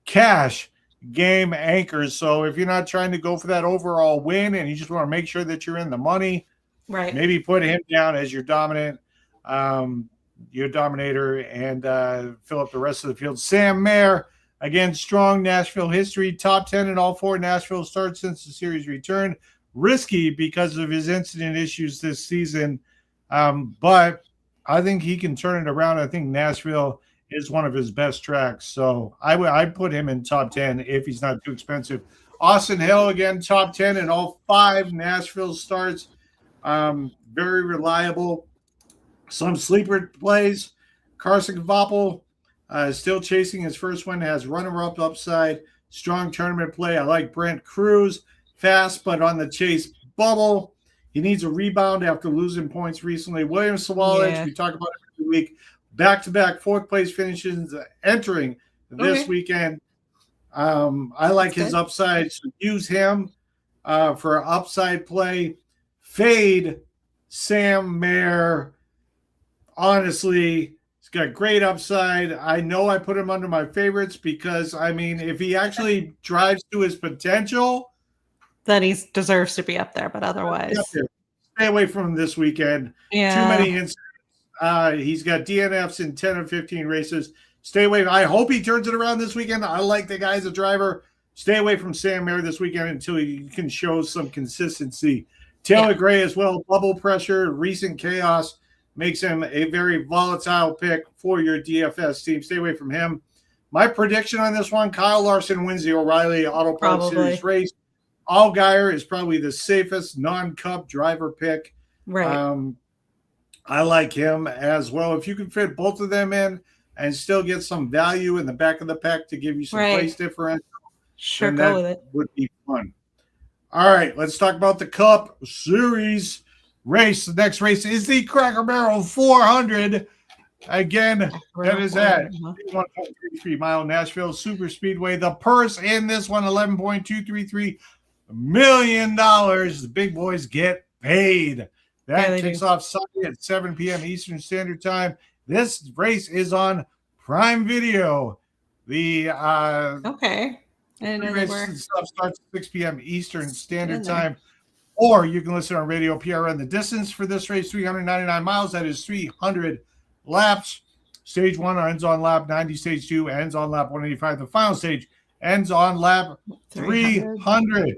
cash game anchor. So if you're not trying to go for that overall win and you just want to make sure that you're in the money, maybe put him down as your dominator, and fill up the rest of the field. Sam Mayer, again, strong Nashville history, top 10 in all 4 Nashville starts since the series returned. Risky because of his incident issues this season. But I think he can turn it around. I think Nashville is one of his best tracks. So I'd put him in top 10 if he's not too expensive. Austin Hill, again, top 10 in all 5 Nashville starts. Very reliable. Some sleeper plays. Carson Voppel, still chasing his first win, has runner-up upside. Strong tournament play. I like Brent Cruz. Fast, but on the chase bubble. He needs a rebound after losing points recently. William Sawalich, we talk about it every week. Back-to-back 4th place finishes entering this weekend. I like his upside, so use him for upside play. Fade Sam Mayer. Honestly, he's got great upside. I know I put him under my favorites because, I mean, if he actually drives to his potential, then he deserves to be up there, but otherwise. Stay away from him this weekend. Yeah. Too many incidents. He's got DNFs in 10 of 15 races. Stay away. I hope he turns it around this weekend. I like the guy as a driver. Stay away from Sam Mayer this weekend until he can show some consistency Taylor Gray as well. Bubble pressure, recent chaos makes him a very volatile pick for your DFS team. Stay away from him. My prediction on this one, Kyle Larson wins the O'Reilly Auto Parts Series race. Allgaier is probably the safest non-cup driver pick. Right. I like him as well. If you can fit both of them in and still get some value in the back of the pack to give you some place differential, sure, go with it. Would be fun. All right, let's talk about the Cup Series race. The next race is the Cracker Barrel 400. Again, that is at 1.33 mile Nashville Super Speedway. The purse in this one, $11.233 million. The big boys get paid. That kicks off Sunday at 7 p.m. Eastern Standard Time. This race is on Prime Video. The race stuff starts at 6 p.m. Eastern Standard Time. Or you can listen on Radio PRN. The distance for this race, 399 miles. That is 300 laps. Stage 1 ends on lap 90. Stage 2 ends on lap 185. The final stage ends on lap 300.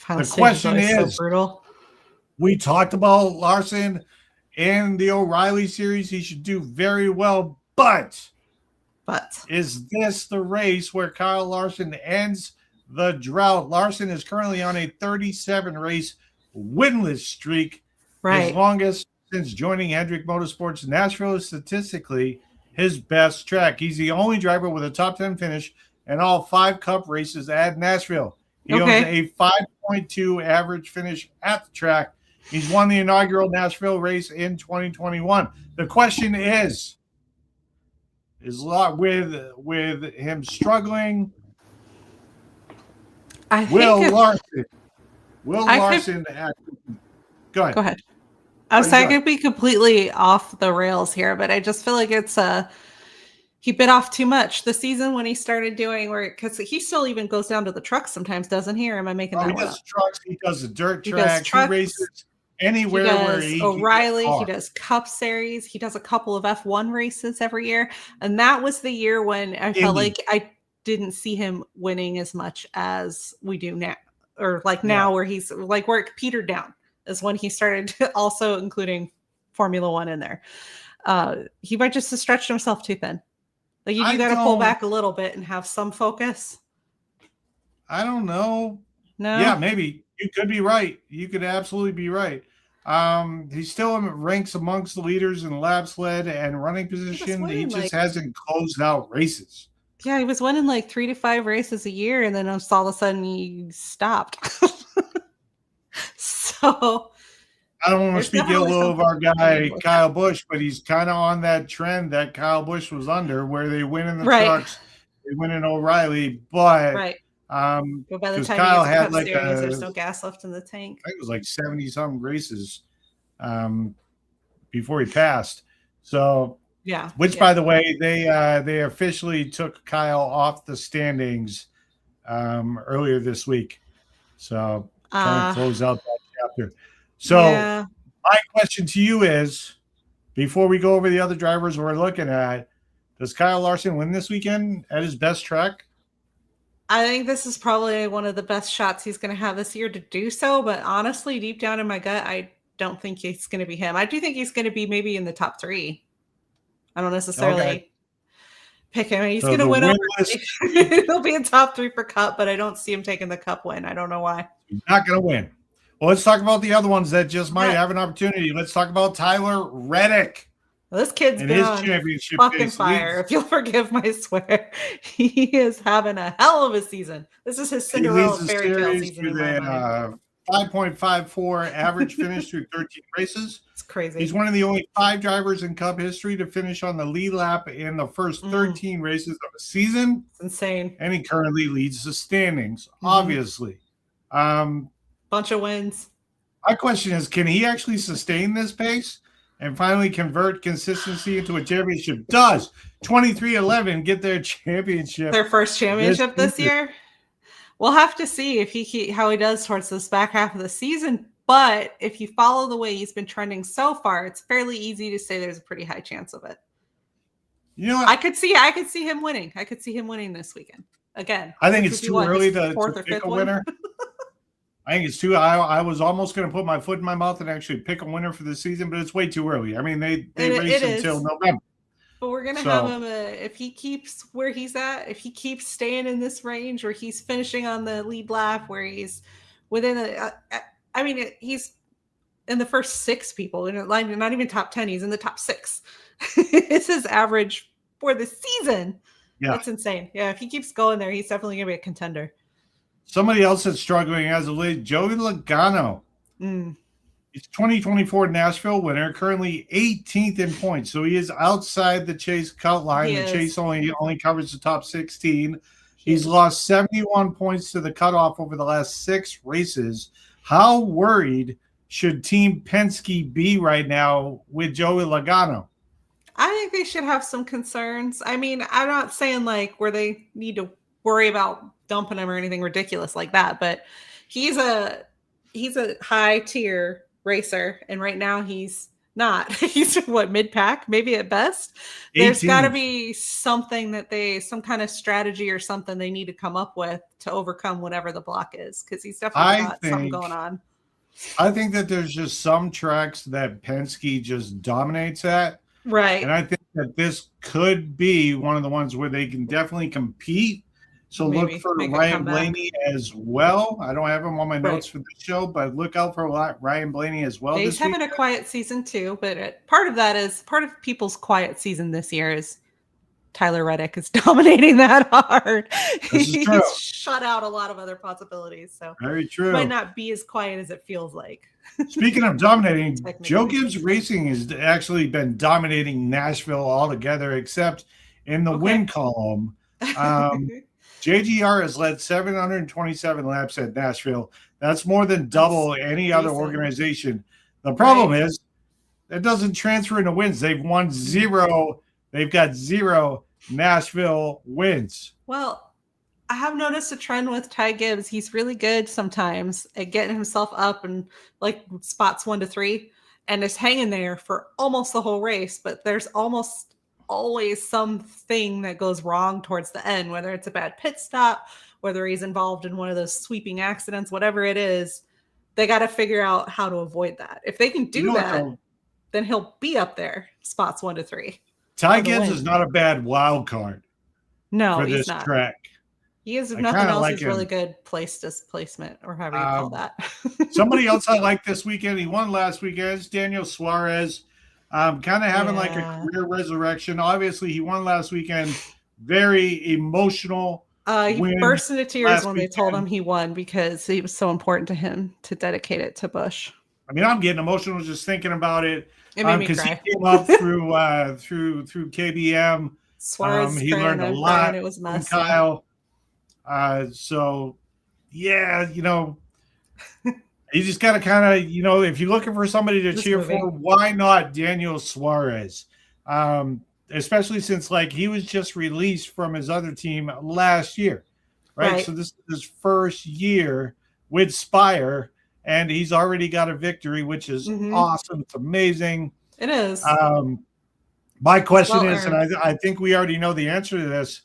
The question is, so brutal. We talked about Larson in the O'Reilly series. He should do very well, but is this the race where Kyle Larson ends the drought? Larson is currently on a 37-race winless streak. His longest since joining Hendrick Motorsports. Nashville is statistically his best track. He's the only driver with a top 10 finish in all 5 Cup races at Nashville. He owns a 5.2 average finish at the track. He's won the inaugural Nashville race in 2021. The question is with him struggling, Larson go ahead. I could be completely off the rails here, but I just feel like it's he bit off too much the season when he started doing because he still even goes down to the trucks sometimes, doesn't he? Or am I making that up? He does trucks. He does the dirt tracks. He races anywhere where he O'Reilly. He does Cup Series. He does a couple of F1 races every year, and that was the year when I felt like I didn't see him winning as much as we do now, or now where he's where it petered down is when he started also including Formula One in there. He might just have stretched himself too thin. You got to pull back a little bit and have some focus. I don't know. No. Yeah, maybe you could be right. You could absolutely be right. He still ranks amongst the leaders in laps led and running position. He just hasn't closed out races. Yeah, he was winning 3 to 5 races a year, and then all of a sudden he stopped. So I don't want to speak ill of our guy Kyle Busch, but he's kind of on that trend that Kyle Busch was under, where they win in the trucks, they win in O'Reilly, but but by the time Kyle he had series, there's no gas left in the tank. I think it was 70-something races before he passed. So by the way, they officially took Kyle off the standings earlier this week. So trying to close out that chapter. So my question to you is, before we go over the other drivers we're looking at, does Kyle Larson win this weekend at his best track? I think this is probably one of the best shots he's going to have this year to do so. But honestly, deep down in my gut, I don't think it's going to be him. I do think he's going to be maybe in the top 3. I don't necessarily pick him. He's going to win over. He'll be in top 3 for Cup, but I don't see him taking the Cup win. I don't know why. He's not going to win. Well, let's talk about the other ones that just might have an opportunity. Let's talk about Tyler Reddick. Well, this kid's been on fucking fire. If you'll forgive my swear, he is having a hell of a season. This is his Cinderella fairy tale season. With a 5.54 average finish through 13 races. It's crazy. He's one of the only 5 drivers in Cup history to finish on the lead lap in the first 13 races of a season. It's insane. And he currently leads the standings, obviously. Bunch of wins. My question is, can he actually sustain this pace and finally convert consistency into a championship? Does 23-11 get their championship? Their first championship this year? We'll have to see if how he does towards this back half of the season. But if you follow the way he's been trending so far, it's fairly easy to say there's a pretty high chance of it. You know what? I could see him winning. I could see him winning this weekend. Again. I think it's too early to pick a winner. I think it's too. I was almost going to put my foot in my mouth and actually pick a winner for the season, but it's way too early. I mean, they race until November. But we're gonna have him if he keeps where he's at. If he keeps staying in this range, where he's finishing on the lead lap, where he's within he's in the first 6 people, and not even top 10. He's in the top 6. It's his average for the season. Yeah, that's insane. Yeah, if he keeps going there, he's definitely gonna be a contender. Somebody else that's struggling as of late, Joey Logano. He's 2024 Nashville winner, currently 18th in points. So he is outside the Chase cut line. The Chase only covers the top 16. He's lost 71 points to the cutoff over the last 6 races. How worried should Team Penske be right now with Joey Logano? I think they should have some concerns. I mean, I'm not saying like where they need to worry about dumping him or anything ridiculous like that, but he's a high tier racer, and right now he's not. He's mid-pack, maybe at best. 18. There's got to be something some kind of strategy or something they need to come up with to overcome whatever the block is, because he's definitely got something going on. I think that there's just some tracks that Penske just dominates at. Right. And I think that this could be one of the ones where they can definitely compete. So look for Ryan Blaney as well. I don't have him on my notes for this show, but look out for Ryan Blaney as well. He's having a quiet season too, but part of people's quiet season this year is Tyler Reddick is dominating that hard. He's shut out a lot of other possibilities. So very true. It might not be as quiet as it feels like. Speaking of dominating, Joe Gibbs Racing has actually been dominating Nashville altogether, except in the win column. JGR has led 727 laps at Nashville. That's more than double any other organization. The problem is that doesn't transfer into wins. They've won 0. They've got 0 Nashville wins. Well, I have noticed a trend with Ty Gibbs. He's really good sometimes at getting himself up and like spots 1 to 3 and is hanging there for almost the whole race, but there's almost always something that goes wrong towards the end, whether it's a bad pit stop, whether he's involved in one of those sweeping accidents, whatever it is. They got to figure out how to avoid that. If they can do that, then he'll be up there, spots 1 to 3. Ty Gibbs is not a bad wild card. No, for he's this not. Track. He is, if nothing else, he's really good place displacement, or however you call that. Somebody else I like this weekend, he won last weekend, is Daniel Suarez. Kind of having like a career resurrection. Obviously, he won last weekend. Very emotional. He burst into tears when they told him he won because it was so important to him to dedicate it to Busch. I mean, I'm getting emotional just thinking about it. It made me cry. He came up through KBM. Suarez, he learned a lot it was from Kyle. So, yeah, you just got to kind of, if you're looking for somebody to cheer for, why not Daniel Suarez? Especially since, he was just released from his other team last year, right? So this is his first year with Spire, and he's already got a victory, which is awesome. It's amazing. It is. My question is, and I think we already know the answer to this,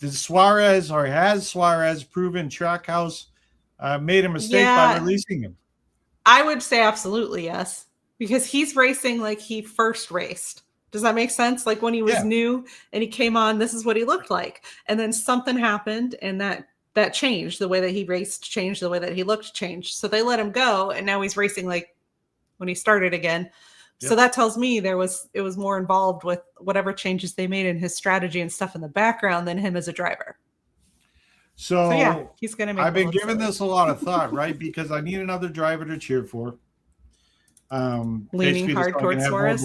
has Suarez proven Trackhouse made a mistake by releasing him? I would say absolutely yes, because he's racing like he first raced. Does that make sense? Like when he was new and he came on, this is what he looked like. And then something happened and that changed. The way that he raced changed, the way that he looked changed. So they let him go, and now he's racing like when he started again. Yep. So that tells me it was more involved with whatever changes they made in his strategy and stuff in the background than him as a driver. So yeah, he's going to make. I've been giving this a lot of thought, right? Because I need another driver to cheer for. Leaning hard towards Suarez.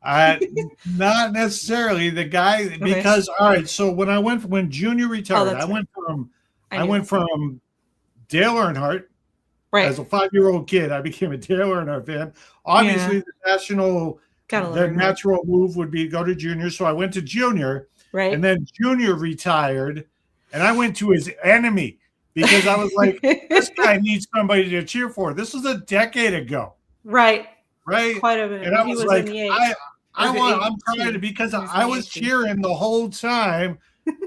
Not necessarily the guy, because all right. So when Junior retired, I went from Dale Earnhardt. Right. As a 5-year-old kid, I became a Dale Earnhardt fan. Obviously, the natural move would be go to Junior. So I went to Junior, right? And then Junior retired, and I went to his enemy because I was like, this guy needs somebody to cheer for. This was a decade ago, right? Quite a bit. And I was like, I'm trying to, because I was cheering the whole time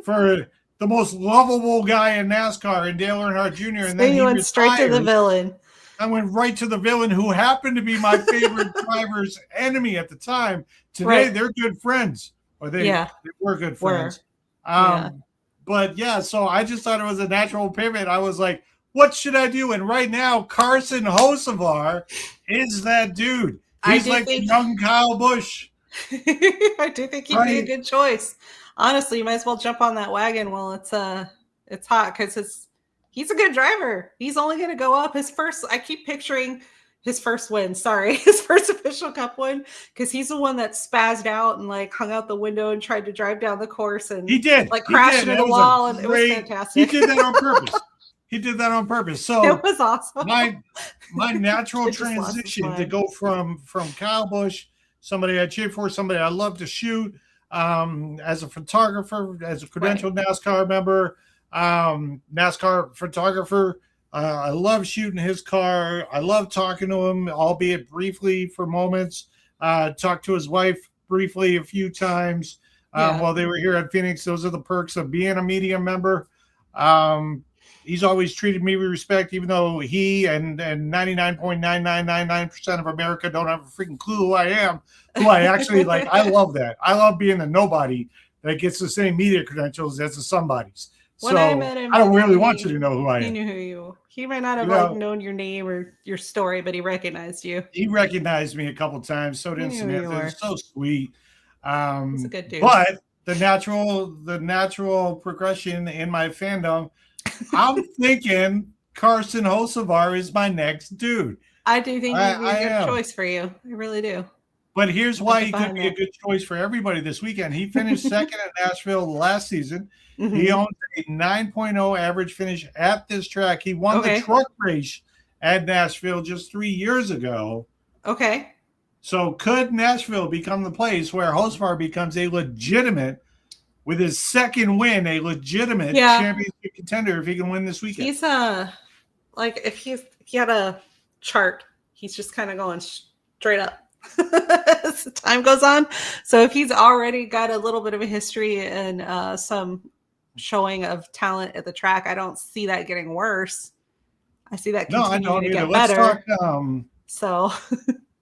for the most lovable guy in NASCAR and Dale Earnhardt Jr. And then he went straight to the villain. I went right to the villain, who happened to be my favorite driver's enemy at the time. Today, they're good friends, or they were good friends. But yeah, so I just thought it was a natural pivot. I was like, what should I do? And right now, Carson Hocevar is that dude. He's like a young Kyle Busch. I do think he'd be a good choice. Honestly, you might as well jump on that wagon while it's hot, because he's a good driver. He's only going to go up. I keep picturing his first win. Sorry, his first official Cup win, because he's the one that spazzed out and like hung out the window and tried to drive down the course, and he did crash into the wall, and it was fantastic. He did that on purpose. He did that on purpose. So it was awesome. My natural transition to go from Kyle Busch, somebody I cheer for, somebody I love to shoot, as a photographer, as a credentialed NASCAR member, NASCAR photographer. I love shooting his car. I love talking to him, albeit briefly for moments. Talked to his wife briefly a few times while they were here at Phoenix. Those are the perks of being a media member. He's always treated me with respect, even though he and 99.9999% of America don't have a freaking clue who I am, who I actually like. I love that. I love being a nobody that gets the same media credentials as the somebodies. When I met him, I don't really want you to know who I am. He knew who you. He might not have known your name or your story, but he recognized you. He recognized me a couple times. So did Smith. It was so sweet. He's a good dude. But the natural progression in my fandom, I'm thinking Carson Hocevar is my next dude. I do think he'd be a good choice for you. I really do. But here's why he could be a good choice for everybody this weekend. He finished second at Nashville last season. Mm-hmm. He owns a 9.0 average finish at this track. He won the truck race at Nashville just 3 years ago. Okay. So could Nashville become the place where Hocevar becomes a legitimate, with his second win, a legitimate championship contender if he can win this weekend? He's like if he had a chart, he's just kind of going straight up as time goes on. So if he's already got a little bit of a history and some showing of talent at the track, I don't see that getting worse. I see that continuing to get better. So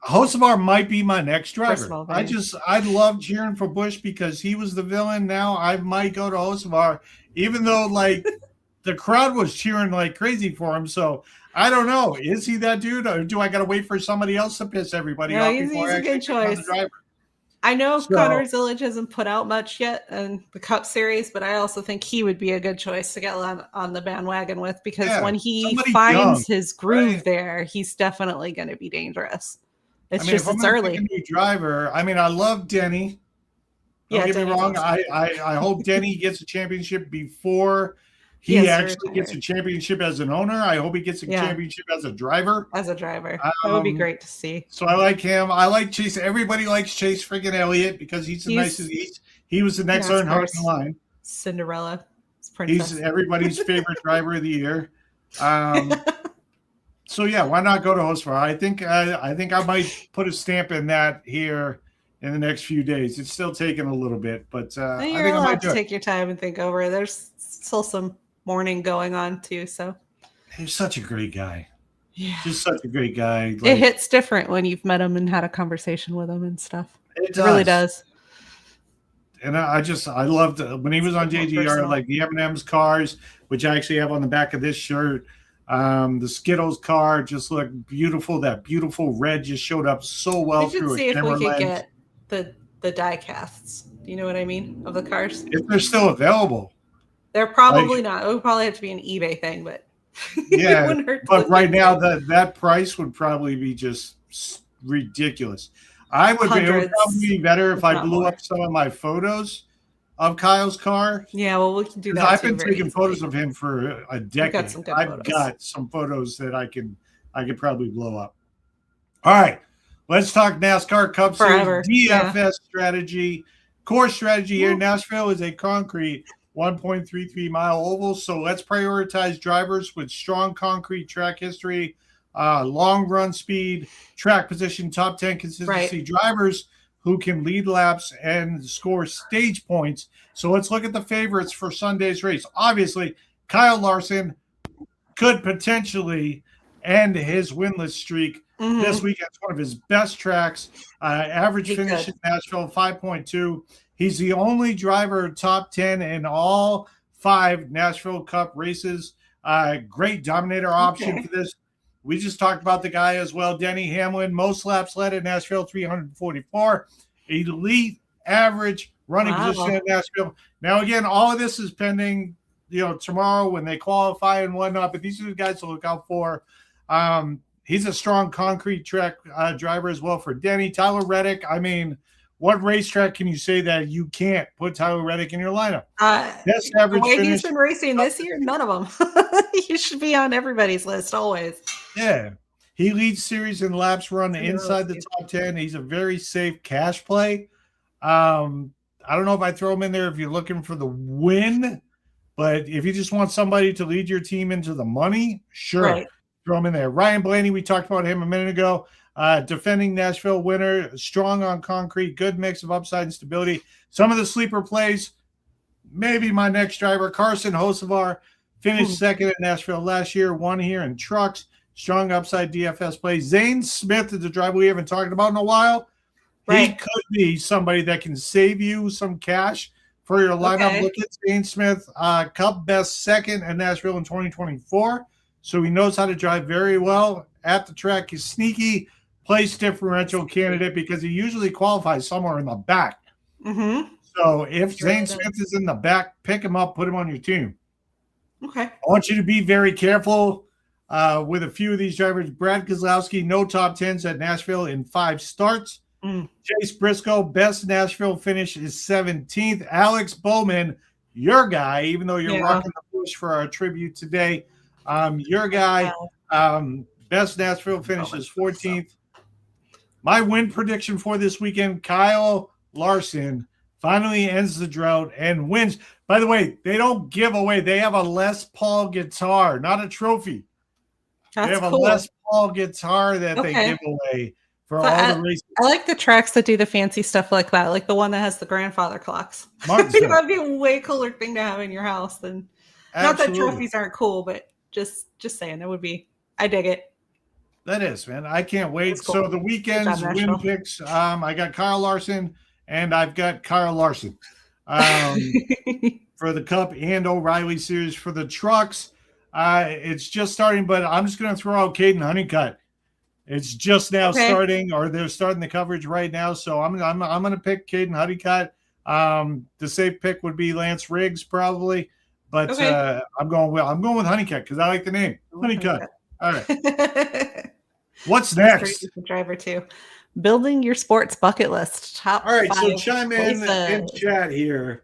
Hocevar might be my next driver. I love cheering for Busch because he was the villain. Now I might go to Hocevar, even though like the crowd was cheering like crazy for him. So I don't know. Is he that dude, or do I got to wait for somebody else to piss everybody off before I actually become the driver? I know Connor Zillage hasn't put out much yet in the Cup Series, but I also think he would be a good choice to get on the bandwagon with, because when he finds his groove there, he's definitely going to be dangerous. It's it's early. A new driver. I mean, I love Denny. Don't get me wrong. I hope Denny gets a championship before he actually gets a championship as an owner. I hope he gets a championship as a driver. That would be great to see. So I like him. I like Chase. Everybody likes Chase freaking Elliott because he's the nicest. He was the next Earnhardt in line. Cinderella. Princess. He's everybody's favorite driver of the year. So yeah, why not go to Hocevar? I think I might put a stamp in that here in the next few days. It's still taking a little bit, but I think I might take your time and think over it. There's still some mourning going on too. So he's such a great guy. Yeah, just such a great guy. It hits different when you've met him and had a conversation with him and stuff. It really does. And I loved when he was on JGR, like the M&M's cars, which I actually have on the back of this shirt. The Skittles car just looked beautiful. That beautiful red just showed up so well through a camera lens. We should see if we could get the die casts. Do you know what I mean? Of the cars. If they're still available. They're probably not. It would probably have to be an eBay thing, but yeah. But right now that price would probably be just ridiculous. It would probably be better if I blew up some of my photos of Kyle's car. Yeah, well, we can do that. I've been taking photos of him for a decade. I've got some photos that I could probably blow up. All right, let's talk NASCAR Cup Series DFS strategy. Course strategy here in Nashville is a concrete 1.33 mile oval. So let's prioritize drivers with strong concrete track history, long run speed, track position, top 10 consistency, drivers who can lead laps and score stage points. So let's look at the favorites for Sunday's race. Obviously, Kyle Larson could potentially end his winless streak this weekend. It's one of his best tracks. Average finish in Nashville, 5.2. He's the only driver top 10 in all 5 Nashville Cup races. Great dominator option for this. We just talked about the guy as well, Denny Hamlin. Most laps led at Nashville, 344. Elite average running position at Nashville. Now, again, all of this is pending, tomorrow when they qualify and whatnot, but these are the guys to look out for. He's a strong concrete track driver as well for Denny. Tyler Reddick, I mean, what racetrack can you say that you can't put Tyler Reddick in your lineup? Best average the way finish. He's been racing this year, none of them. He should be on everybody's list always. Yeah. He leads series in laps run inside the top 10. He's a very safe cash play. I don't know if I throw him in there if you're looking for the win, but if you just want somebody to lead your team into the money, sure. Right. Throw him in there. Ryan Blaney, we talked about him a minute ago. Defending Nashville winner, strong on concrete, good mix of upside and stability. Some of the sleeper plays, maybe my next driver, Carson Hocevar, finished second at Nashville last year, won here in trucks, strong upside DFS play. Zane Smith is the driver we haven't talked about in a while. Right. He could be somebody that can save you some cash for your lineup. Okay. Look at Zane Smith, Cup best second at Nashville in 2024. So he knows how to drive very well at the track. He's sneaky place differential candidate because he usually qualifies somewhere in the back. So if Zane Smith is in the back, pick him up, put him on your team. Okay. I want you to be very careful with a few of these drivers. Brad Keselowski, no top 10s at Nashville in 5 starts. Chase Briscoe, best Nashville finish is 17th. Alex Bowman, your guy, even though you're rocking the bush for our tribute today, your guy, best Nashville finish is 14th. My win prediction for this weekend, Kyle Larson finally ends the drought and wins. By the way, they don't give away. They have a Les Paul guitar, not a trophy. They have a Les Paul guitar that they give away for all the races. I like the tracks that do the fancy stuff like that, like the one that has the grandfather clocks. That'd be a way cooler thing to have in your house than. Absolutely. Not that trophies aren't cool, but just saying, it would be. I dig it. That is, man. I can't wait. Cool. So the weekend's win picks, I got Kyle Larson and I've got Kyle Larson for the Cup and O'Reilly Series. For the trucks, it's just starting, but I'm just going to throw out Caden Honeycutt. It's just now starting, or they're starting the coverage right now. So I'm going to pick Caden Honeycutt. The safe pick would be Lance Riggs probably, but I'm going with Honeycutt because I like the name Honeycutt. All right. What's next? Driver too. Building your sports bucket list. Top. All right, so chime in chat here.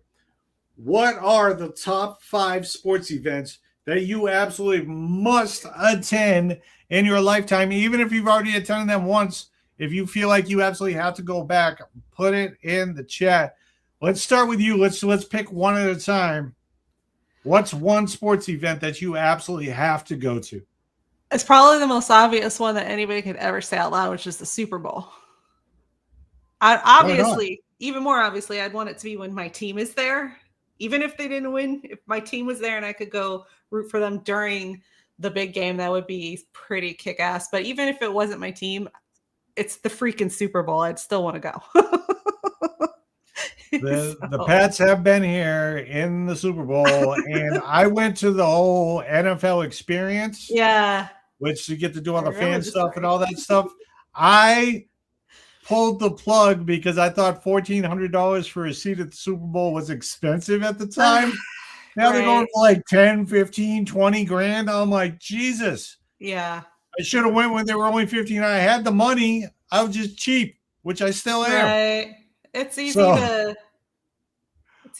What are the top 5 sports events that you absolutely must attend in your lifetime, even if you've already attended them once? If you feel like you absolutely have to go back, put it in the chat. Let's start with you. Let's pick one at a time. What's one sports event that you absolutely have to go to? It's probably the most obvious one that anybody could ever say out loud, which is the Super Bowl. Even more obviously, I'd want it to be when my team is there. Even if they didn't win, if my team was there and I could go root for them during the big game, that would be pretty kick-ass. But even if it wasn't my team, it's the freaking Super Bowl. I'd still want to go. The Pats have been here in the Super Bowl, and I went to the whole NFL experience. Yeah. Which you get to do all the fan stuff and all that stuff. I pulled the plug because I thought $1,400 for a seat at the Super Bowl was expensive at the time. Now they're going for like 10, 15, 20 grand. I'm like, Jesus. Yeah. I should have went when they were only 15. I had the money. I was just cheap, which I still am. Right. It's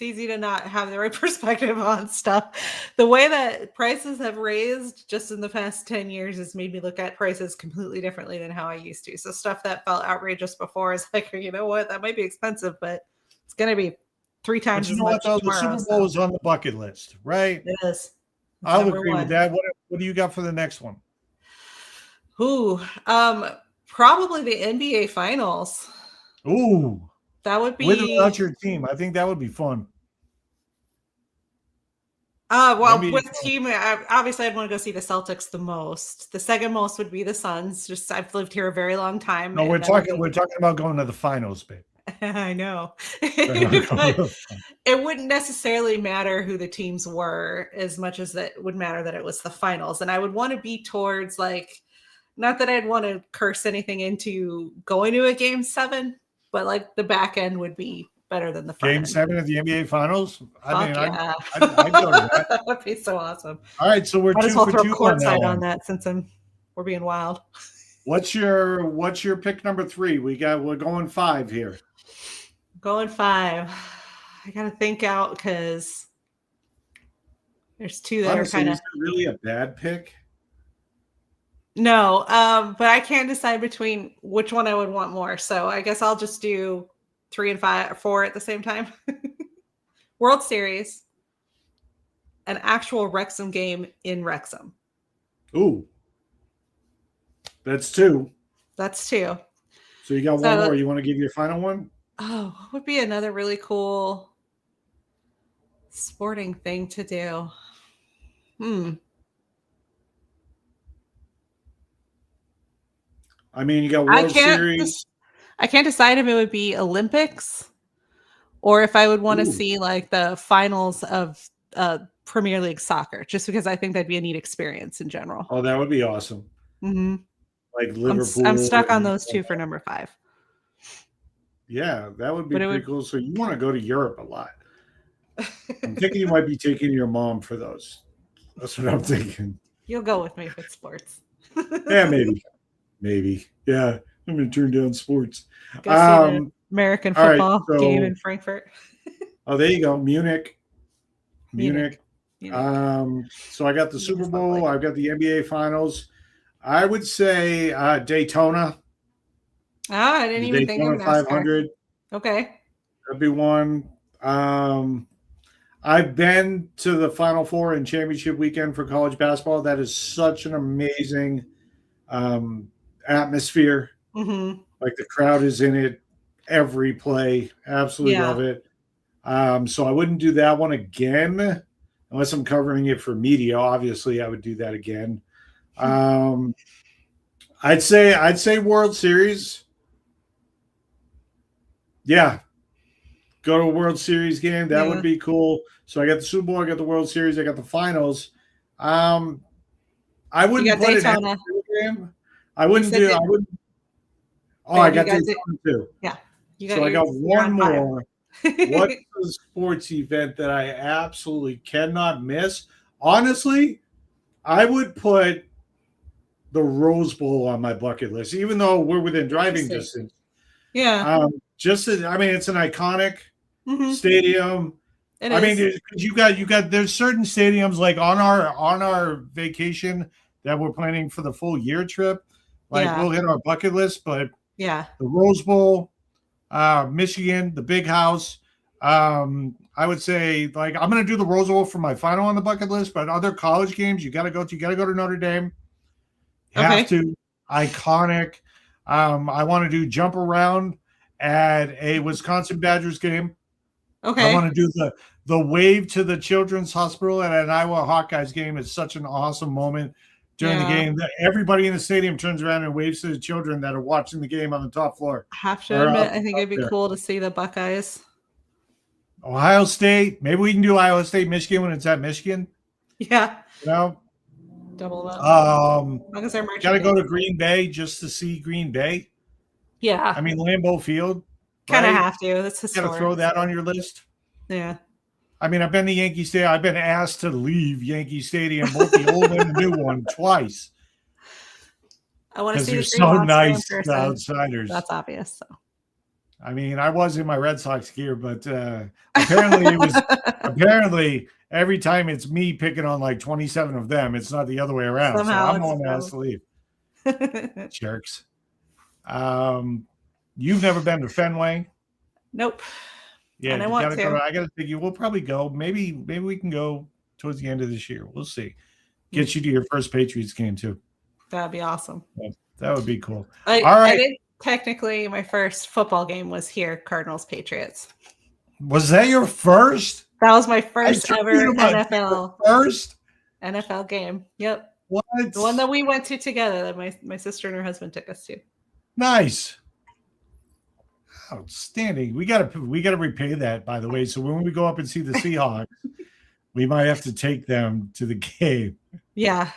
easy to not have the right perspective on stuff. The way that prices have raised just in the past 10 years has made me look at prices completely differently than how I used to. So stuff that felt outrageous before is like, you know what, that might be expensive, but it's going to be 3 times as much tomorrow. The Super Bowl is on the bucket list, right? It is. I'll agree with that. What do you got for the next one? Probably the NBA Finals. Ooh. That would be with or without your team. I think that would be fun. With team, obviously I'd want to go see the Celtics the most. The second most would be the Suns. Just I've lived here a very long time. No, we're talking about going to the finals, babe. I know. It wouldn't necessarily matter who the teams were as much as it would matter that it was the finals. And I would want to be towards not that I'd want to curse anything into going to a game 7, but the back end would be better than the front Game 7 of the NBA Finals. I'd go to that. That would be so awesome. All right, so we're 2 for 2 on that since we're being wild. What's your pick number 3? We're going 5 here. Going 5. I gotta think out because there's 2 that Honestly, are kind of really a bad pick. No, but I can't decide between which one I would want more. So I guess I'll just do 3 and 5 or 4 at the same time. World Series, an actual Wrexham game in Wrexham. Ooh, that's 2. That's 2. So you got one more. You want to give your final one? Oh, what would be another really cool sporting thing to do? I mean, you got World Series. I can't decide if it would be Olympics or if I would want to see the finals of Premier League soccer, just because I think that'd be a neat experience in general. Oh, that would be awesome. Mm-hmm. Like Liverpool. I'm stuck on those 2 for number 5. Yeah, that would be pretty cool. So you want to go to Europe a lot. I'm thinking you might be taking your mom for those. That's what I'm thinking. You'll go with me if it's sports. Yeah, maybe. Yeah, I'm going to turn down sports. Go see the American football game in Frankfurt. Oh, there you go. Munich. So I got the Super Bowl. I've got the NBA Finals. I would say Daytona. I didn't even think of NASCAR. 500. Okay. That'd be one. I've been to the Final Four and championship weekend for college basketball. That is such an amazing atmosphere. Mm-hmm. Like the crowd is in it every play. Absolutely love it. So I wouldn't do that one again unless I'm covering it for media. Obviously, I would do that again. I'd say World Series. Yeah. Go to a World Series game. That would be cool. So I got the Super Bowl, I got the World Series, I got the finals. I wouldn't put Daytona. Game. I wouldn't. Oh, I got Daytona too. Yeah. I got one more. What's the sports event that I absolutely cannot miss? Honestly, I would put the Rose Bowl on my bucket list, even though we're within driving distance. Yeah. It's an iconic stadium. You got there's certain stadiums like on our vacation that we're planning for the full year trip. We'll hit our bucket list, but the Rose Bowl, Michigan, the Big House. I would say I'm going to do the Rose Bowl for my final on the bucket list, but other college games you got to go to Notre Dame. Have to. Iconic. I want to do jump around at a Wisconsin Badgers game. Okay. I want to do the wave to the Children's Hospital at an Iowa Hawkeyes game. It's such an awesome moment during the game that everybody in the stadium turns around and waves to the children that are watching the game on the top floor. I have to admit, I think it'd be cool to see the Buckeyes. Ohio State. Maybe we can do Iowa State, Michigan when it's at Michigan. Yeah. Double up. Got to go to Green Bay just to see Green Bay. Yeah. I mean, Lambeau Field. Kind of have to. That's historic. Got to throw that on your list. Yeah. I mean, I've been to Yankee Stadium. I've been asked to leave Yankee Stadium, both the old and the new one, twice. I want to see they're so nice to outsiders. That's obvious. So. I mean, I was in my Red Sox gear, but apparently every time it's me picking on 27 of them, it's not the other way around. Somehow so I'm the one that has to leave. Jerks. You've never been to Fenway? Nope. Yeah, and I want to. I got to think we'll probably go. Maybe we can go towards the end of this year. We'll see. Get you to your first Patriots game too. That'd be awesome. Yeah, that would be cool. All right. Technically, my first football game was here, Cardinals Patriots. Was that your first? That was my first ever NFL game. Yep. What? The one that we went to together that my sister and her husband took us to. Nice. Outstanding. We gotta repay that, by the way. So when we go up and see the Seahawks, we might have to take them to the game. Yeah.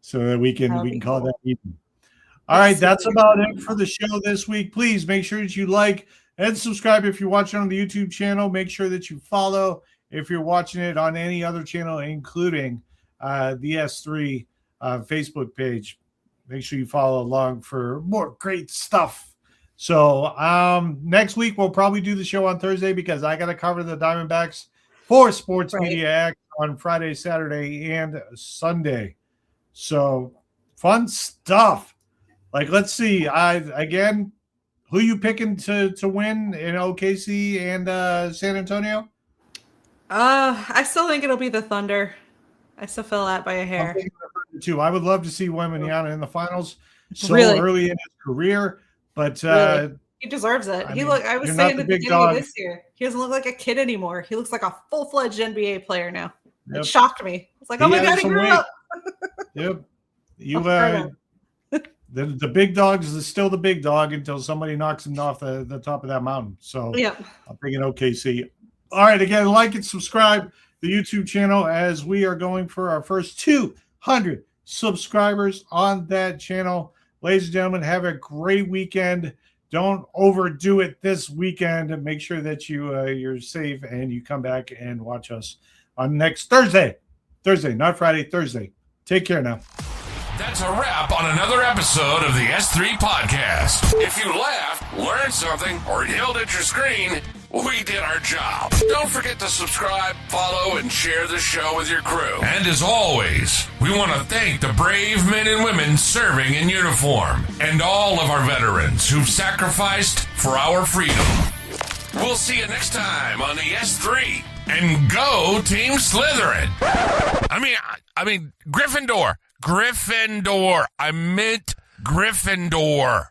So that we can call that even. All right, that's about it for the show this week. Please make sure that you like and subscribe if you're watching on the YouTube channel. Make sure that you follow if you're watching it on any other channel, including the S3 Facebook page. Make sure you follow along for more great stuff. So next week we'll probably do the show on Thursday because I got to cover the Diamondbacks for Sports Media Act on Friday, Saturday, and Sunday. So fun stuff. Like, let's see. Who you picking to win in OKC and San Antonio? I still think it'll be the Thunder. I still feel that by a hair. Too. I would love to see Wembanyama in the finals early in his career, but he deserves it. I was saying at the beginning of this year, he doesn't look like a kid anymore. He looks like a full-fledged NBA player now. Yep. It shocked me. It's like, oh my God, he grew up. Yep. The big dog is still the big dog until somebody knocks him off the top of that mountain. So I'm thinking OKC. All right, again, like and subscribe the YouTube channel as we are going for our first 200 subscribers on that channel. Ladies and gentlemen, have a great weekend. Don't overdo it this weekend. Make sure that you're safe and you come back and watch us on next Thursday. Thursday, not Friday, Thursday. Take care now. That's a wrap on another episode of the S3 Podcast. If you laughed, learned something, or yelled at your screen, we did our job. Don't forget to subscribe, follow, and share the show with your crew. And as always, we want to thank the brave men and women serving in uniform and all of our veterans who've sacrificed for our freedom. We'll see you next time on the S3. And go Team Slytherin. I mean Gryffindor. Gryffindor. I meant Gryffindor.